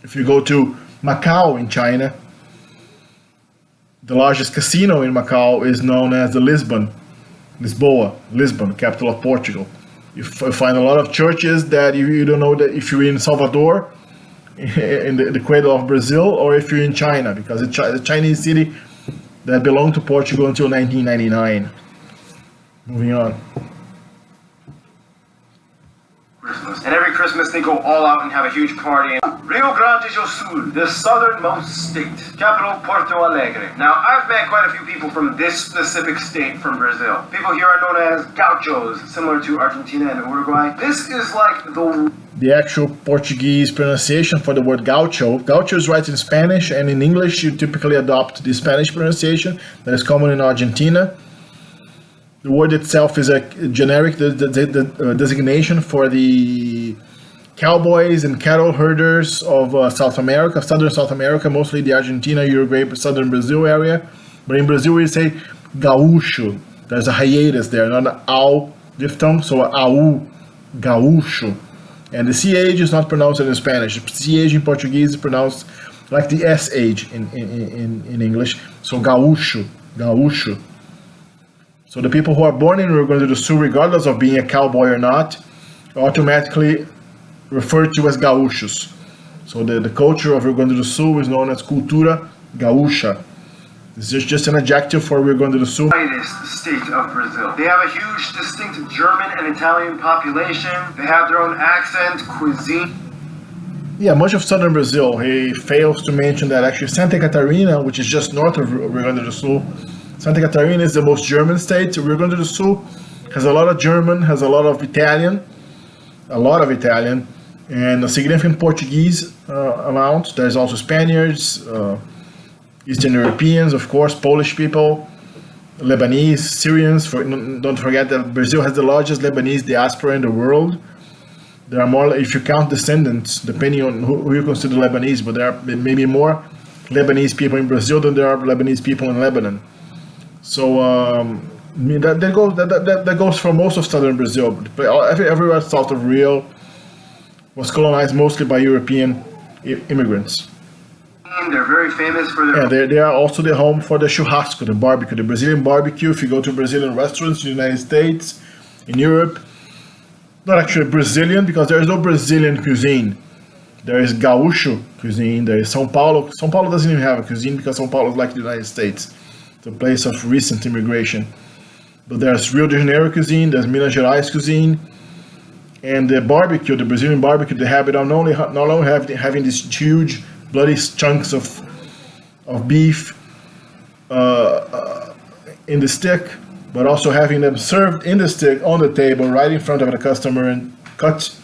If you go to Macau in China, the largest casino in Macau is known as the Lisbon, capital of Portugal. You find a lot of churches that you don't know that if you're in Salvador in the cradle of Brazil, or if you're in China, because it's the Chinese city that belonged to Portugal until 1999. Moving on. Christmas. And every Christmas they go all out and have a huge party in Rio Grande do Sul, the southernmost state, capital Porto Alegre. Now, I've met quite a few people from this specific state from Brazil. People here are known as gauchos, similar to Argentina and Uruguay. This is like the actual Portuguese pronunciation for the word gaucho. Gaucho is right in Spanish, and in English you typically adopt the Spanish pronunciation that is common in Argentina. The word itself is a generic designation for the cowboys and cattle herders of South America, southern South America, mostly the Argentina, Uruguay, southern Brazil area. But in Brazil we say gaúcho. There's a hiatus there, not an ow diphthong, so au, gaúcho. And the CH is not pronounced in Spanish. The CH in Portuguese is pronounced like the SH in English. So gaúcho, gaúcho. So the people who are born in Rio Grande do Sul, regardless of being a cowboy or not, are automatically referred to as gaúchos. So the culture of Rio Grande do Sul is known as cultura gaúcha. This is just an adjective for Rio Grande do Sul. State of Brazil. They have a huge, distinct German and Italian population. They have their own accent, cuisine. Yeah, much of southern Brazil. He fails to mention that actually Santa Catarina, which is just north of Rio Grande do Sul, Santa Catarina is the most German state. Rio Grande do Sul has a lot of German, has a lot of Italian, and a significant Portuguese amount. There's also Spaniards, Eastern Europeans, of course, Polish people, Lebanese, Syrians. Don't forget that Brazil has the largest Lebanese diaspora in the world. There are more, if you count descendants, depending on who you consider Lebanese, but there are maybe more Lebanese people in Brazil than there are Lebanese people in Lebanon. So that goes for most of southern Brazil. Everywhere south of Rio was colonized mostly by European immigrants. They're very famous for their... Yeah, they are also the home for the churrasco, the barbecue, the Brazilian barbecue. If you go to Brazilian restaurants in the United States, in Europe, not actually Brazilian, because there is no Brazilian cuisine. There is gaúcho cuisine, there is Sao Paulo. Sao Paulo doesn't even have a cuisine because Sao Paulo is like the United States. It's a place of recent immigration. But there's Rio De Janeiro cuisine, there's Minas Gerais cuisine, and the barbecue, the Brazilian barbecue, the habit of not only having these huge bloody chunks of beef in the stick, but also having them served in the stick on the table right in front of the customer and cut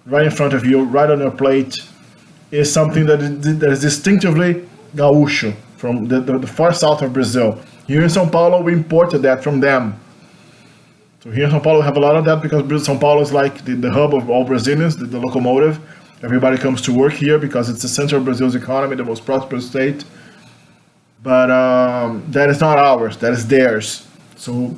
right in front of you, right on your plate, is something that is distinctively gaúcho from the far south of Brazil. Here in Sao Paulo, we imported that from them. So here in Sao Paulo, we have a lot of that because Sao Paulo is like the hub of all Brazilians, the locomotive. Everybody comes to work here because it's the center of Brazil's economy, the most prosperous state. But that is not ours, that is theirs. So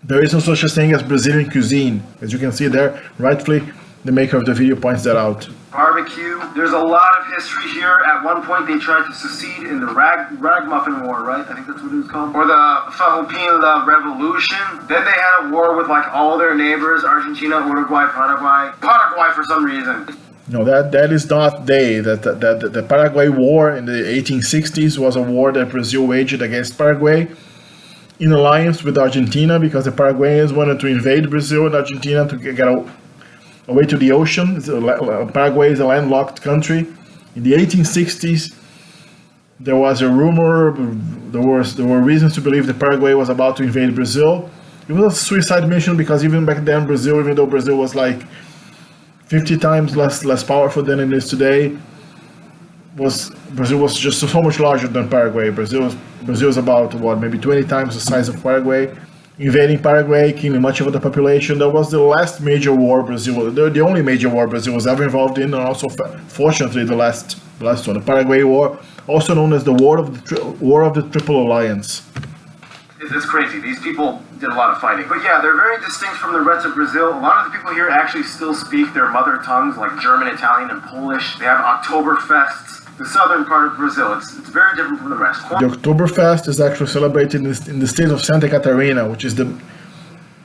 there is no such a thing as Brazilian cuisine. As you can see there, rightfully, the maker of the video points that out. Barbecue. There's a lot of history here. At one point, they tried to secede in the Ragamuffin War, right? I think that's what it was called. Or the Farroupilha Revolution. Then they had a war with like all their neighbors, Argentina, Uruguay, Paraguay for some reason. No, that is not they. The Paraguay War in the 1860s was a war that Brazil waged against Paraguay in alliance with Argentina because the Paraguayans wanted to invade Brazil and Argentina to get away to the ocean. Paraguay is a landlocked country. In the 1860s, there was a rumor, there were reasons to believe that Paraguay was about to invade Brazil. It was a suicide mission because even back then, Brazil, even though Brazil was like 50 times less powerful than it is today, Brazil was just so much larger than Paraguay. Brazil is about, what, maybe 20 times the size of Paraguay. Invading Paraguay, killing much of the population. That was the last major war Brazil, the only major war Brazil was ever involved in, and also, fortunately, the last one, the Paraguay War, also known as the War of the Triple Alliance. It's crazy. These people did a lot of fighting. But yeah, they're very distinct from the rest of Brazil. A lot of the people here actually still speak their mother tongues, like German, Italian, and Polish. They have Oktoberfests. The southern part of Brazil, it's very different from the rest. The Oktoberfest is actually celebrated in the state of Santa Catarina, which is the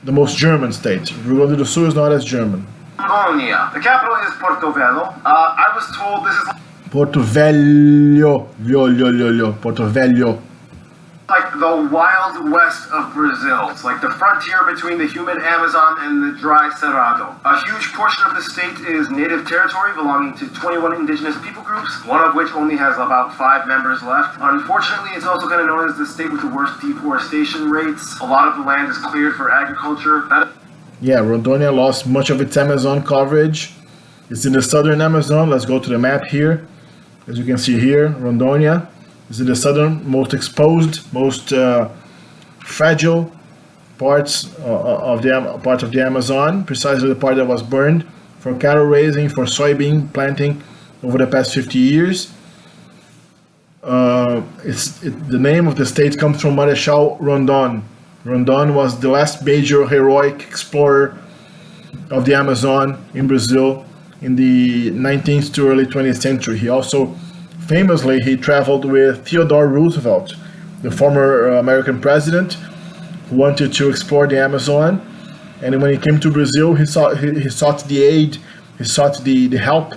most German state. Rio Grande do Sul is not as German. Rondônia. The capital is Porto Velho. I was told this is Porto Velho. Porto Velho. like the wild west of Brazil. It's like the frontier between the humid Amazon and the dry Cerrado. A huge portion of the state is native territory belonging to 21 indigenous people groups, one of which only has about 5 members left. Unfortunately, it's also kind of known as the state with the worst deforestation rates. A lot of the land is cleared for agriculture. Yeah, Rondônia lost much of its Amazon coverage. It's in the southern Amazon. Let's go to the map here. As you can see here, Rondônia is in the southern, most exposed, most fragile parts of the Amazon, precisely the part that was burned for cattle raising, for soybean planting over the past 50 years. The name of the state comes from Marechal Rondon. Rondon was the last major heroic explorer of the Amazon in Brazil in the 19th to early 20th century. He also famously traveled with Theodore Roosevelt, the former American president, who wanted to explore the Amazon. And when he came to Brazil, he sought the aid, he sought the help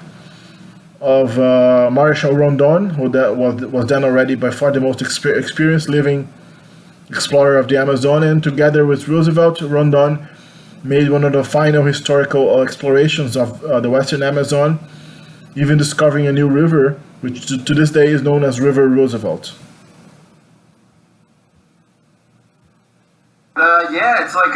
of Marechal Rondon, who was then already by far the most experienced living explorer of the Amazon. And together with Roosevelt, Rondon made one of the final historical explorations of the Western Amazon, even discovering a new river, which to this day is known as River Roosevelt. Yeah, it's like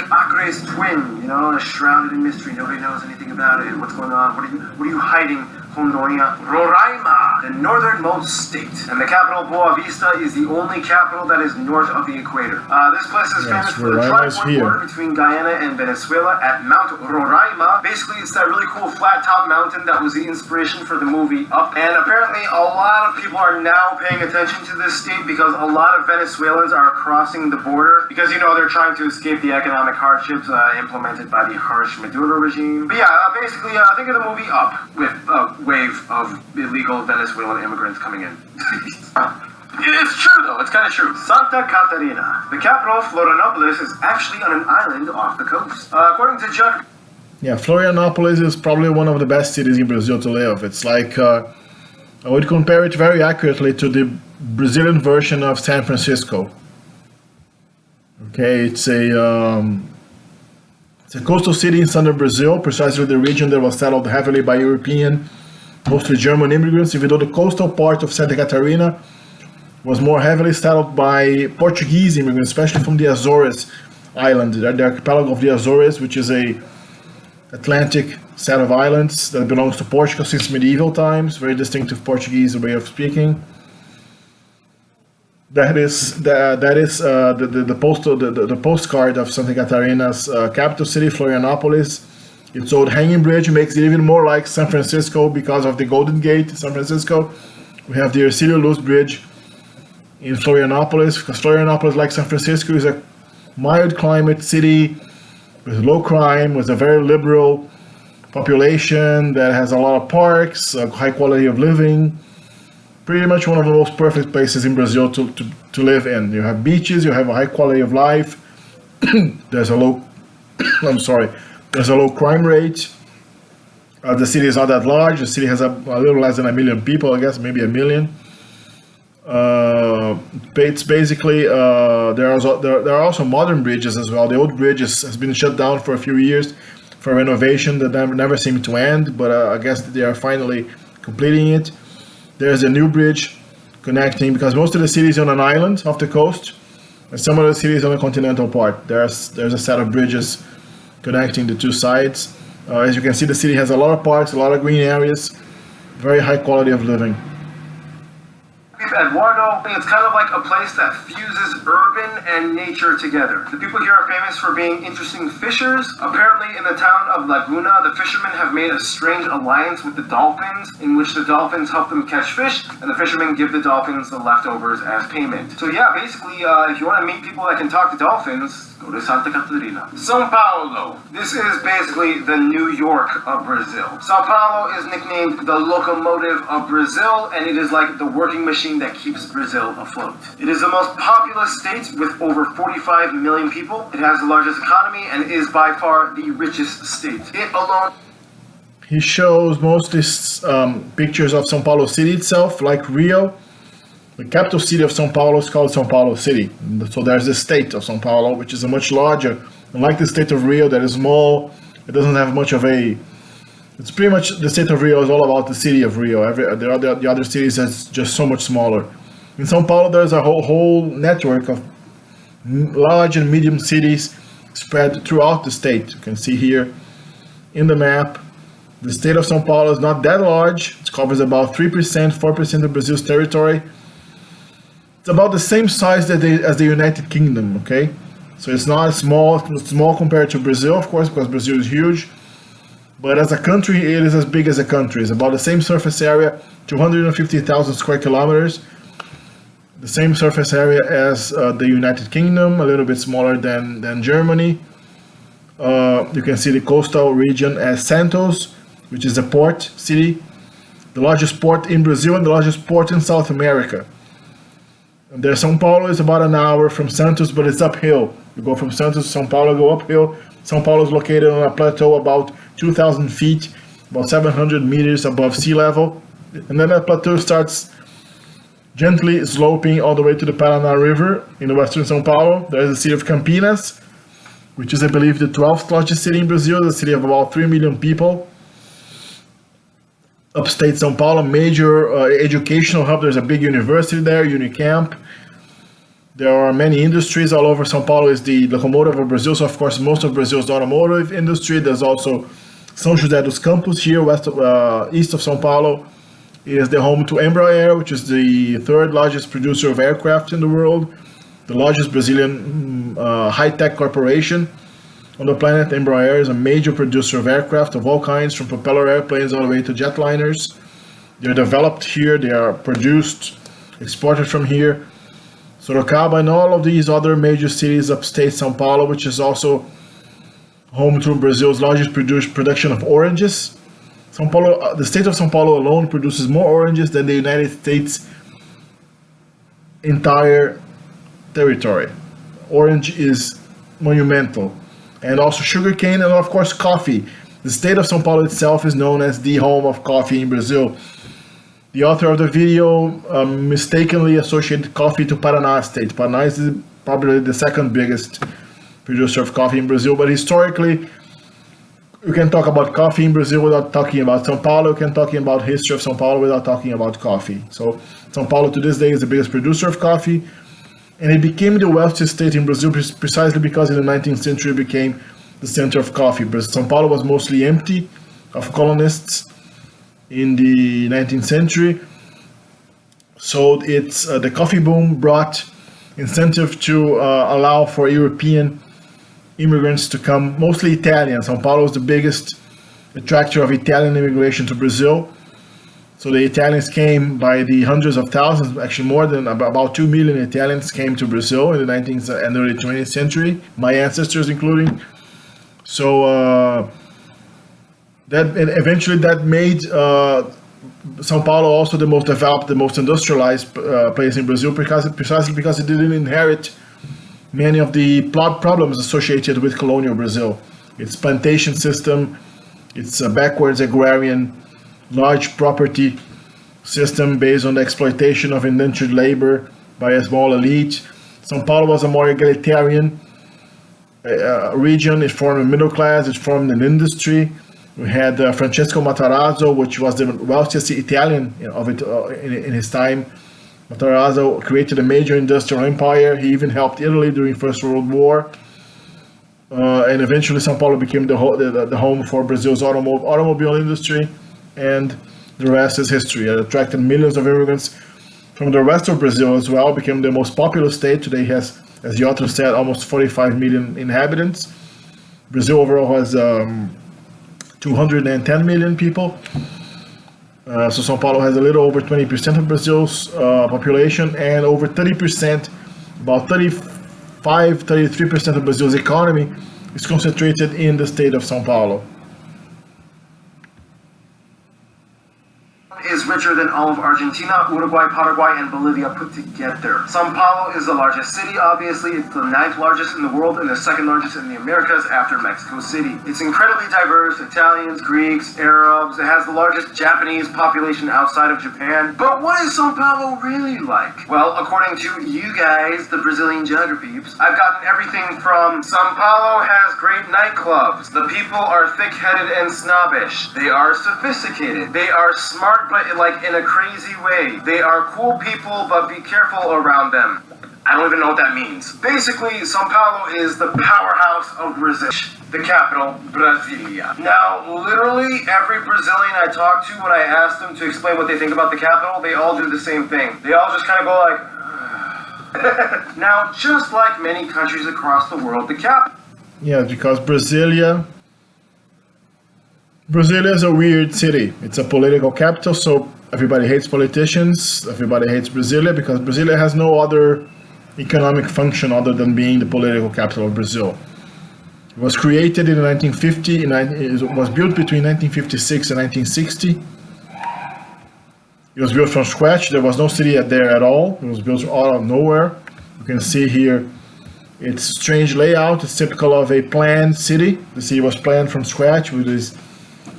Acre's twin, you know, shrouded in mystery. Nobody knows anything about it. What's going on? What are you hiding, Rondônia? Roraima, the northernmost state, and the capital Boa Vista is the only capital that is north of the equator. This place is famous for the tri-point border between Guyana and Venezuela at Mount Roraima. Basically, it's that really cool flat-top mountain that was the inspiration for the movie Up. And apparently, a lot of people are now paying attention to this state because a lot of Venezuelans are crossing the border because, you know, they're trying to escape the economic hardships implemented by the harsh Maduro regime. But yeah, basically, think of the movie Up with a wave of illegal Venezuelan immigrants coming in. It's true, though. It's kind of true. Santa Catarina. The capital, Florianópolis, is actually on an island off the coast. According to Judge... Yeah, Florianópolis is probably one of the best cities in Brazil to live. It's like, I would compare it very accurately to the Brazilian version of San Francisco. Okay, it's a coastal city in southern Brazil, precisely the region that was settled heavily by European, mostly German immigrants, even though the coastal part of Santa Catarina was more heavily settled by Portuguese immigrants, especially from the Azores Island, the archipelago of the Azores, which is a Atlantic set of islands that belongs to Portugal since medieval times, very distinctive Portuguese way of speaking. That is the postcard of Santa Catarina's capital city, Florianópolis. Its old hanging bridge makes it even more like San Francisco because of the Golden Gate, San Francisco. We have the Ercílio Luz Bridge in Florianópolis, because Florianópolis, like San Francisco, is a mild climate city with low crime, with a very liberal population that has a lot of parks, a high quality of living. Pretty much one of the most perfect places in Brazil to live in. You have beaches, you have a high quality of life. There's a low, there's a low crime rate. The city is not that large. The city has a little less than 1 million people, I guess, maybe 1 million. It's basically, there are also modern bridges as well. The old bridge has been shut down for a few years for renovation that never seemed to end, but I guess they are finally completing it. There's a new bridge connecting, because most of the city is on an island off the coast, and some of the cities on the continental part. There's a set of bridges connecting the two sides. As you can see, the city has a lot of parks, a lot of green areas, very high quality of living. Eduardo, it's kind of like a place that fuses urban and nature together. The people here are famous for being interesting fishers. Apparently, in the town of Laguna, the fishermen have made a strange alliance with the dolphins, in which the dolphins help them catch fish, and the fishermen give the dolphins the leftovers as payment. So yeah, basically, if you want to meet people that can talk to dolphins, go to Santa Catarina. Sao Paulo. This is basically the New York of Brazil. Sao Paulo is nicknamed the locomotive of Brazil, and it is like the working machine that that keeps Brazil afloat. It is the most populous state with over 45 million people. It has the largest economy and is by far the richest state. It alone... He shows mostly pictures of Sao Paulo city itself, like Rio. The capital city of Sao Paulo is called Sao Paulo City. So there's the state of Sao Paulo, which is a much larger. Unlike the state of Rio, that is small, it doesn't have much of a... It's pretty much, the state of Rio is all about the city of Rio. The other cities are just so much smaller. In Sao Paulo, there's a whole network of large and medium cities spread throughout the state. You can see here in the map. The state of Sao Paulo is not that large. It covers about 3%, 4% of Brazil's territory. It's about the same size as the United Kingdom, okay? So it's not small compared to Brazil, of course, because Brazil is huge. But as a country, it is as big as a country. It's about the same surface area, 250,000 square kilometers. The same surface area as the United Kingdom, a little bit smaller than Germany. You can see the coastal region as Santos, which is a port city, the largest port in Brazil and the largest port in South America. And there, Sao Paulo is about an hour from Santos, but it's uphill. You go from Santos to Sao Paulo, go uphill. Sao Paulo is located on a plateau about 2,000 feet, about 700 meters above sea level. And then that plateau starts gently sloping all the way to the Paraná River in the western Sao Paulo. There is the city of Campinas, which is, I believe, the 12th largest city in Brazil, the city of about 3 million people. Upstate Sao Paulo, major educational hub. There's a big university there, Unicamp. There are many industries all over. Sao Paulo is the locomotive of Brazil, so of course most of Brazil's automotive industry. There's also São José dos Campos here, east of Sao Paulo. It is the home to Embraer, which is the third largest producer of aircraft in the world, the largest Brazilian high-tech corporation on the planet. Embraer is a major producer of aircraft of all kinds, from propeller airplanes all the way to jetliners. They're developed here, they are produced, exported from here. Sorocaba and all of these other major cities upstate Sao Paulo, which is also home to Brazil's largest production of oranges. Sao Paulo, the state of Sao Paulo alone produces more oranges than the United States' entire territory. Orange is monumental. And also sugarcane and of course coffee. The state of Sao Paulo itself is known as the home of coffee in Brazil. The author of the video mistakenly associated coffee to Paraná state. Paraná is probably the second biggest producer of coffee in Brazil, but historically, you can talk about coffee in Brazil without talking about Sao Paulo. You can talk about history of Sao Paulo without talking about coffee. So Sao Paulo to this day is the biggest producer of coffee, and it became the wealthiest state in Brazil precisely because in the 19th century it became the center of coffee. Sao Paulo was mostly empty of colonists in the 19th century, so it's the coffee boom brought incentive to allow for European immigrants to come, mostly Italian. Sao Paulo is the biggest attractor of Italian immigration to Brazil. So the Italians came by the hundreds of thousands, actually more than about 2 million Italians came to Brazil in the 19th and early 20th century, my ancestors including. So eventually that made Sao Paulo also the most developed, the most industrialized place in Brazil, precisely because it didn't inherit many of the problems associated with colonial Brazil. Its plantation system, its backwards agrarian, large property system based on the exploitation of indentured labor by a small elite. Sao Paulo was a more egalitarian region. It formed a middle class, it formed an industry. We had Francesco Matarazzo, which was the wealthiest Italian of it in his time. Matarazzo created a major industrial empire. He even helped Italy during First World War. And eventually Sao Paulo became the home for Brazil's automobile industry, and the rest is history. It attracted millions of immigrants from the rest of Brazil as well, became the most populous state. Today has, as the author said, almost 45 million inhabitants. Brazil overall has 210 million people. So Sao Paulo has a little over 20% of Brazil's population, and over 30%, about 33% of Brazil's economy is concentrated in the state of Sao Paulo. Is richer richer than all of Argentina, Uruguay, Paraguay, and Bolivia put together. Sao Paulo is the largest city, obviously. It's the 9th largest in the world and the 2nd largest in the Americas after Mexico City. It's incredibly diverse: Italians, Greeks, Arabs. It has the largest Japanese population outside of Japan. But what is Sao Paulo really like? Well, according to you guys, the Brazilian geography peeps, I've gotten everything from Sao Paulo has great nightclubs. The people are thick-headed and snobbish. They are sophisticated. They are smart, but like in a crazy way. They are cool people, but be careful around them. I don't even know what that means. Basically, Sao Paulo is the powerhouse of Brazil, the capital, Brasilia. Now, literally every Brazilian I talk to, when I ask them to explain what they think about the capital, they all do the same thing. They all just kind of go like, now, just like many countries across the world, the capital... Yeah, because Brasilia is a weird city. It's a political capital, so everybody hates politicians. Everybody hates Brasilia because Brasilia has no other economic function other than being the political capital of Brazil. It was created in 1950. It was built between 1956 and 1960. It was built from scratch. There was no city there at all. It was built out of nowhere. You can see here its strange layout. It's typical of a planned city. The city was planned from scratch with these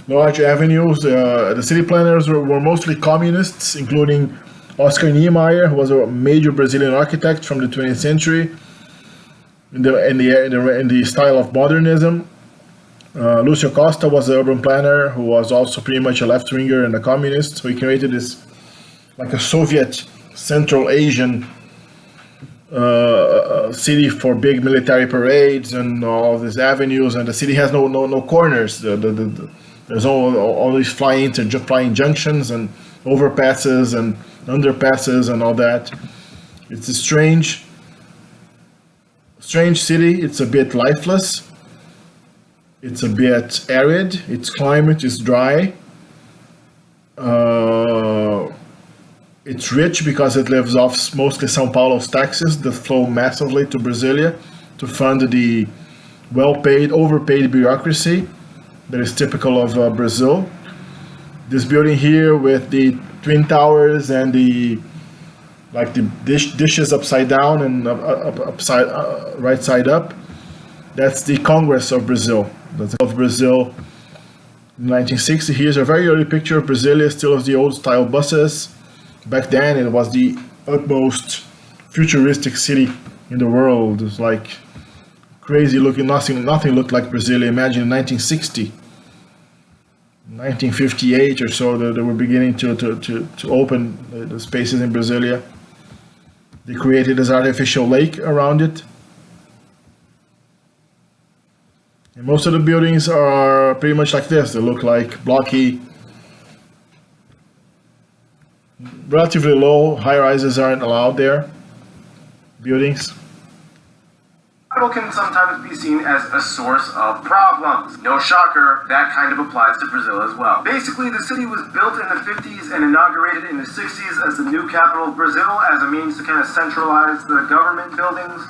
large avenues. The city planners were mostly communists, including Oscar Niemeyer, who was a major Brazilian architect from the 20th century in the style of modernism. Lucio Costa was the urban planner, who was also pretty much a left-winger and a communist. So he created this, like a Soviet Central Asian city for big military parades and all these avenues. And the city has no corners. There's all these flying junctions and overpasses and underpasses and all that. It's a strange city. It's a bit lifeless. It's a bit arid. Its climate is dry. It's rich because it lives off mostly Sao Paulo's taxes that flow massively to Brasilia to fund the well-paid, overpaid bureaucracy that is typical of Brazil. This building here with the twin towers and the dishes upside down and right side up, that's the Congress of Brazil. That's of Brazil in 1960. Here's a very early picture of Brasilia, still of the old style buses. Back then it was the utmost futuristic city in the world. It was like crazy looking, nothing looked like Brasilia. Imagine in 1960. 1958 or so, they were beginning to open the spaces in Brasilia. They created this artificial lake around it. And most of the buildings are pretty much like this. They look like blocky, relatively low. High-rises aren't allowed there. Buildings. Capital can sometimes be seen as a source of problems. No shocker, that kind of applies to Brazil as well. Basically, the city was built in the 50s and inaugurated in the 60s as the new capital of Brazil as a means to kind of centralize the government buildings.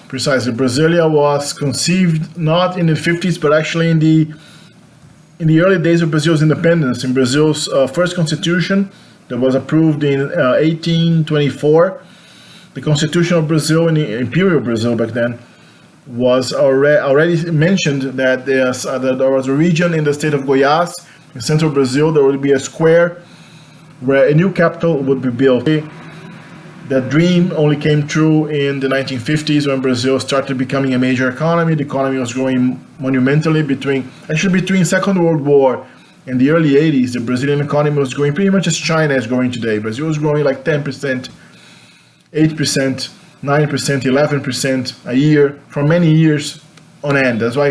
Precisely. Brasilia was conceived not in the 50s, but actually in the early days of Brazil's independence. In Brazil's first constitution that was approved in 1824, the Constitution of Brazil, in the Imperial Brazil back then, was already mentioned that there was a region in the state of Goiás, in central Brazil. There would be a square where a new capital would be built. That dream only came true in the 1950s when Brazil started becoming a major economy. The economy was growing monumentally between Second World War and the early 80s. The Brazilian economy was growing pretty much as China is growing today. Brazil was growing like 10%, 8%, 9%, 11% a year for many years on end. That's why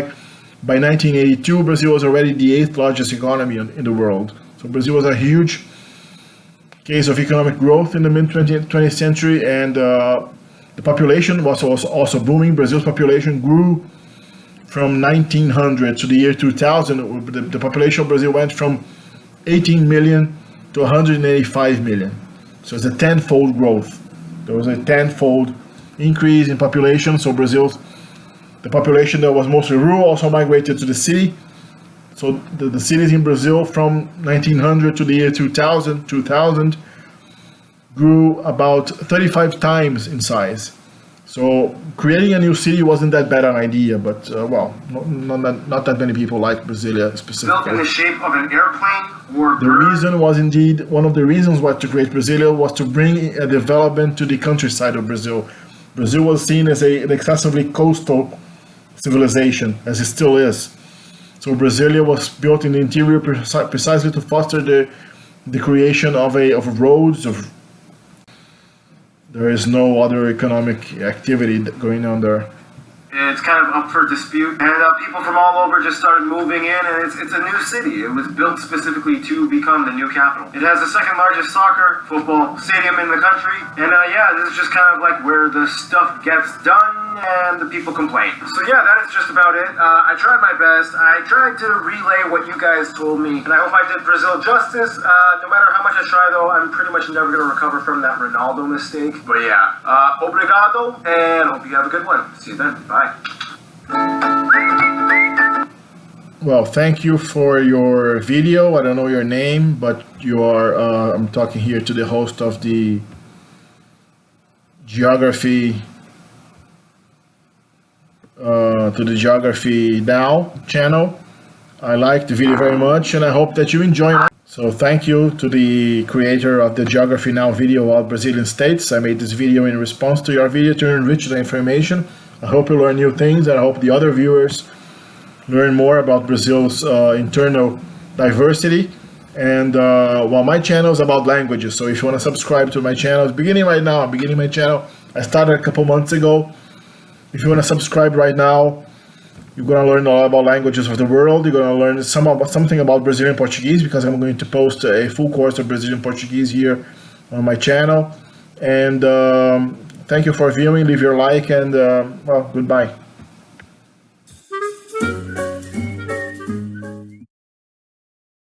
by 1982, Brazil was already the 8th largest economy in the world. So Brazil was a huge case of economic growth in the mid-20th century, and the population was also booming. Brazil's population grew from 1900 to the year 2000. The population of Brazil went from 18 million to 185 million. So it's a tenfold growth. There was a tenfold increase in population. So the population that was mostly rural also migrated to the city. So the cities in Brazil from 1900 to the year 2000 grew about 35 times in size. So creating a new city wasn't that bad an idea, but well, not that many people like Brasilia specifically. Built in the shape of an airplane or The reason was indeed, one of the reasons why to create Brasilia was to bring a development to the countryside of Brazil. Brazil was seen as an excessively coastal civilization, as it still is. So Brasilia was built in the interior precisely to foster the creation of roads. There is no other economic activity going on there. It's kind of up for dispute, and people from all over just started moving in, and it's a new city. It was built specifically to become the new capital. It has the second largest soccer, football stadium in the country, and yeah, this is just kind of like where the stuff gets done and the people complain. So yeah, that is just about it. I tried my best. I tried to relay what you guys told me, and I hope I did Brazil justice. No matter how much I try, though, I'm pretty much never going to recover from that Ronaldo mistake. But yeah, obrigado, and hope you have a good one. See you then. Bye. Well, thank you for your video. I don't know your name, but you are, I'm talking here to the host of the Geography Now channel. I liked the video very much, and I hope that you enjoy it. So thank you to the creator of the Geography Now video about Brazilian states. I made this video in response to your video to enrich the information. I hope you learn new things, and I hope the other viewers learn more about Brazil's internal diversity. And well, my channel is about languages, so if you want to subscribe to my channel, it's beginning right now. I'm beginning my channel. I started a couple months ago. If you want to subscribe right now, you're going to learn a lot about languages of the world. You're going to learn something about Brazilian Portuguese, because I'm going to post a full course of Brazilian Portuguese here on my channel. And thank you for viewing. Leave your like, and well, goodbye.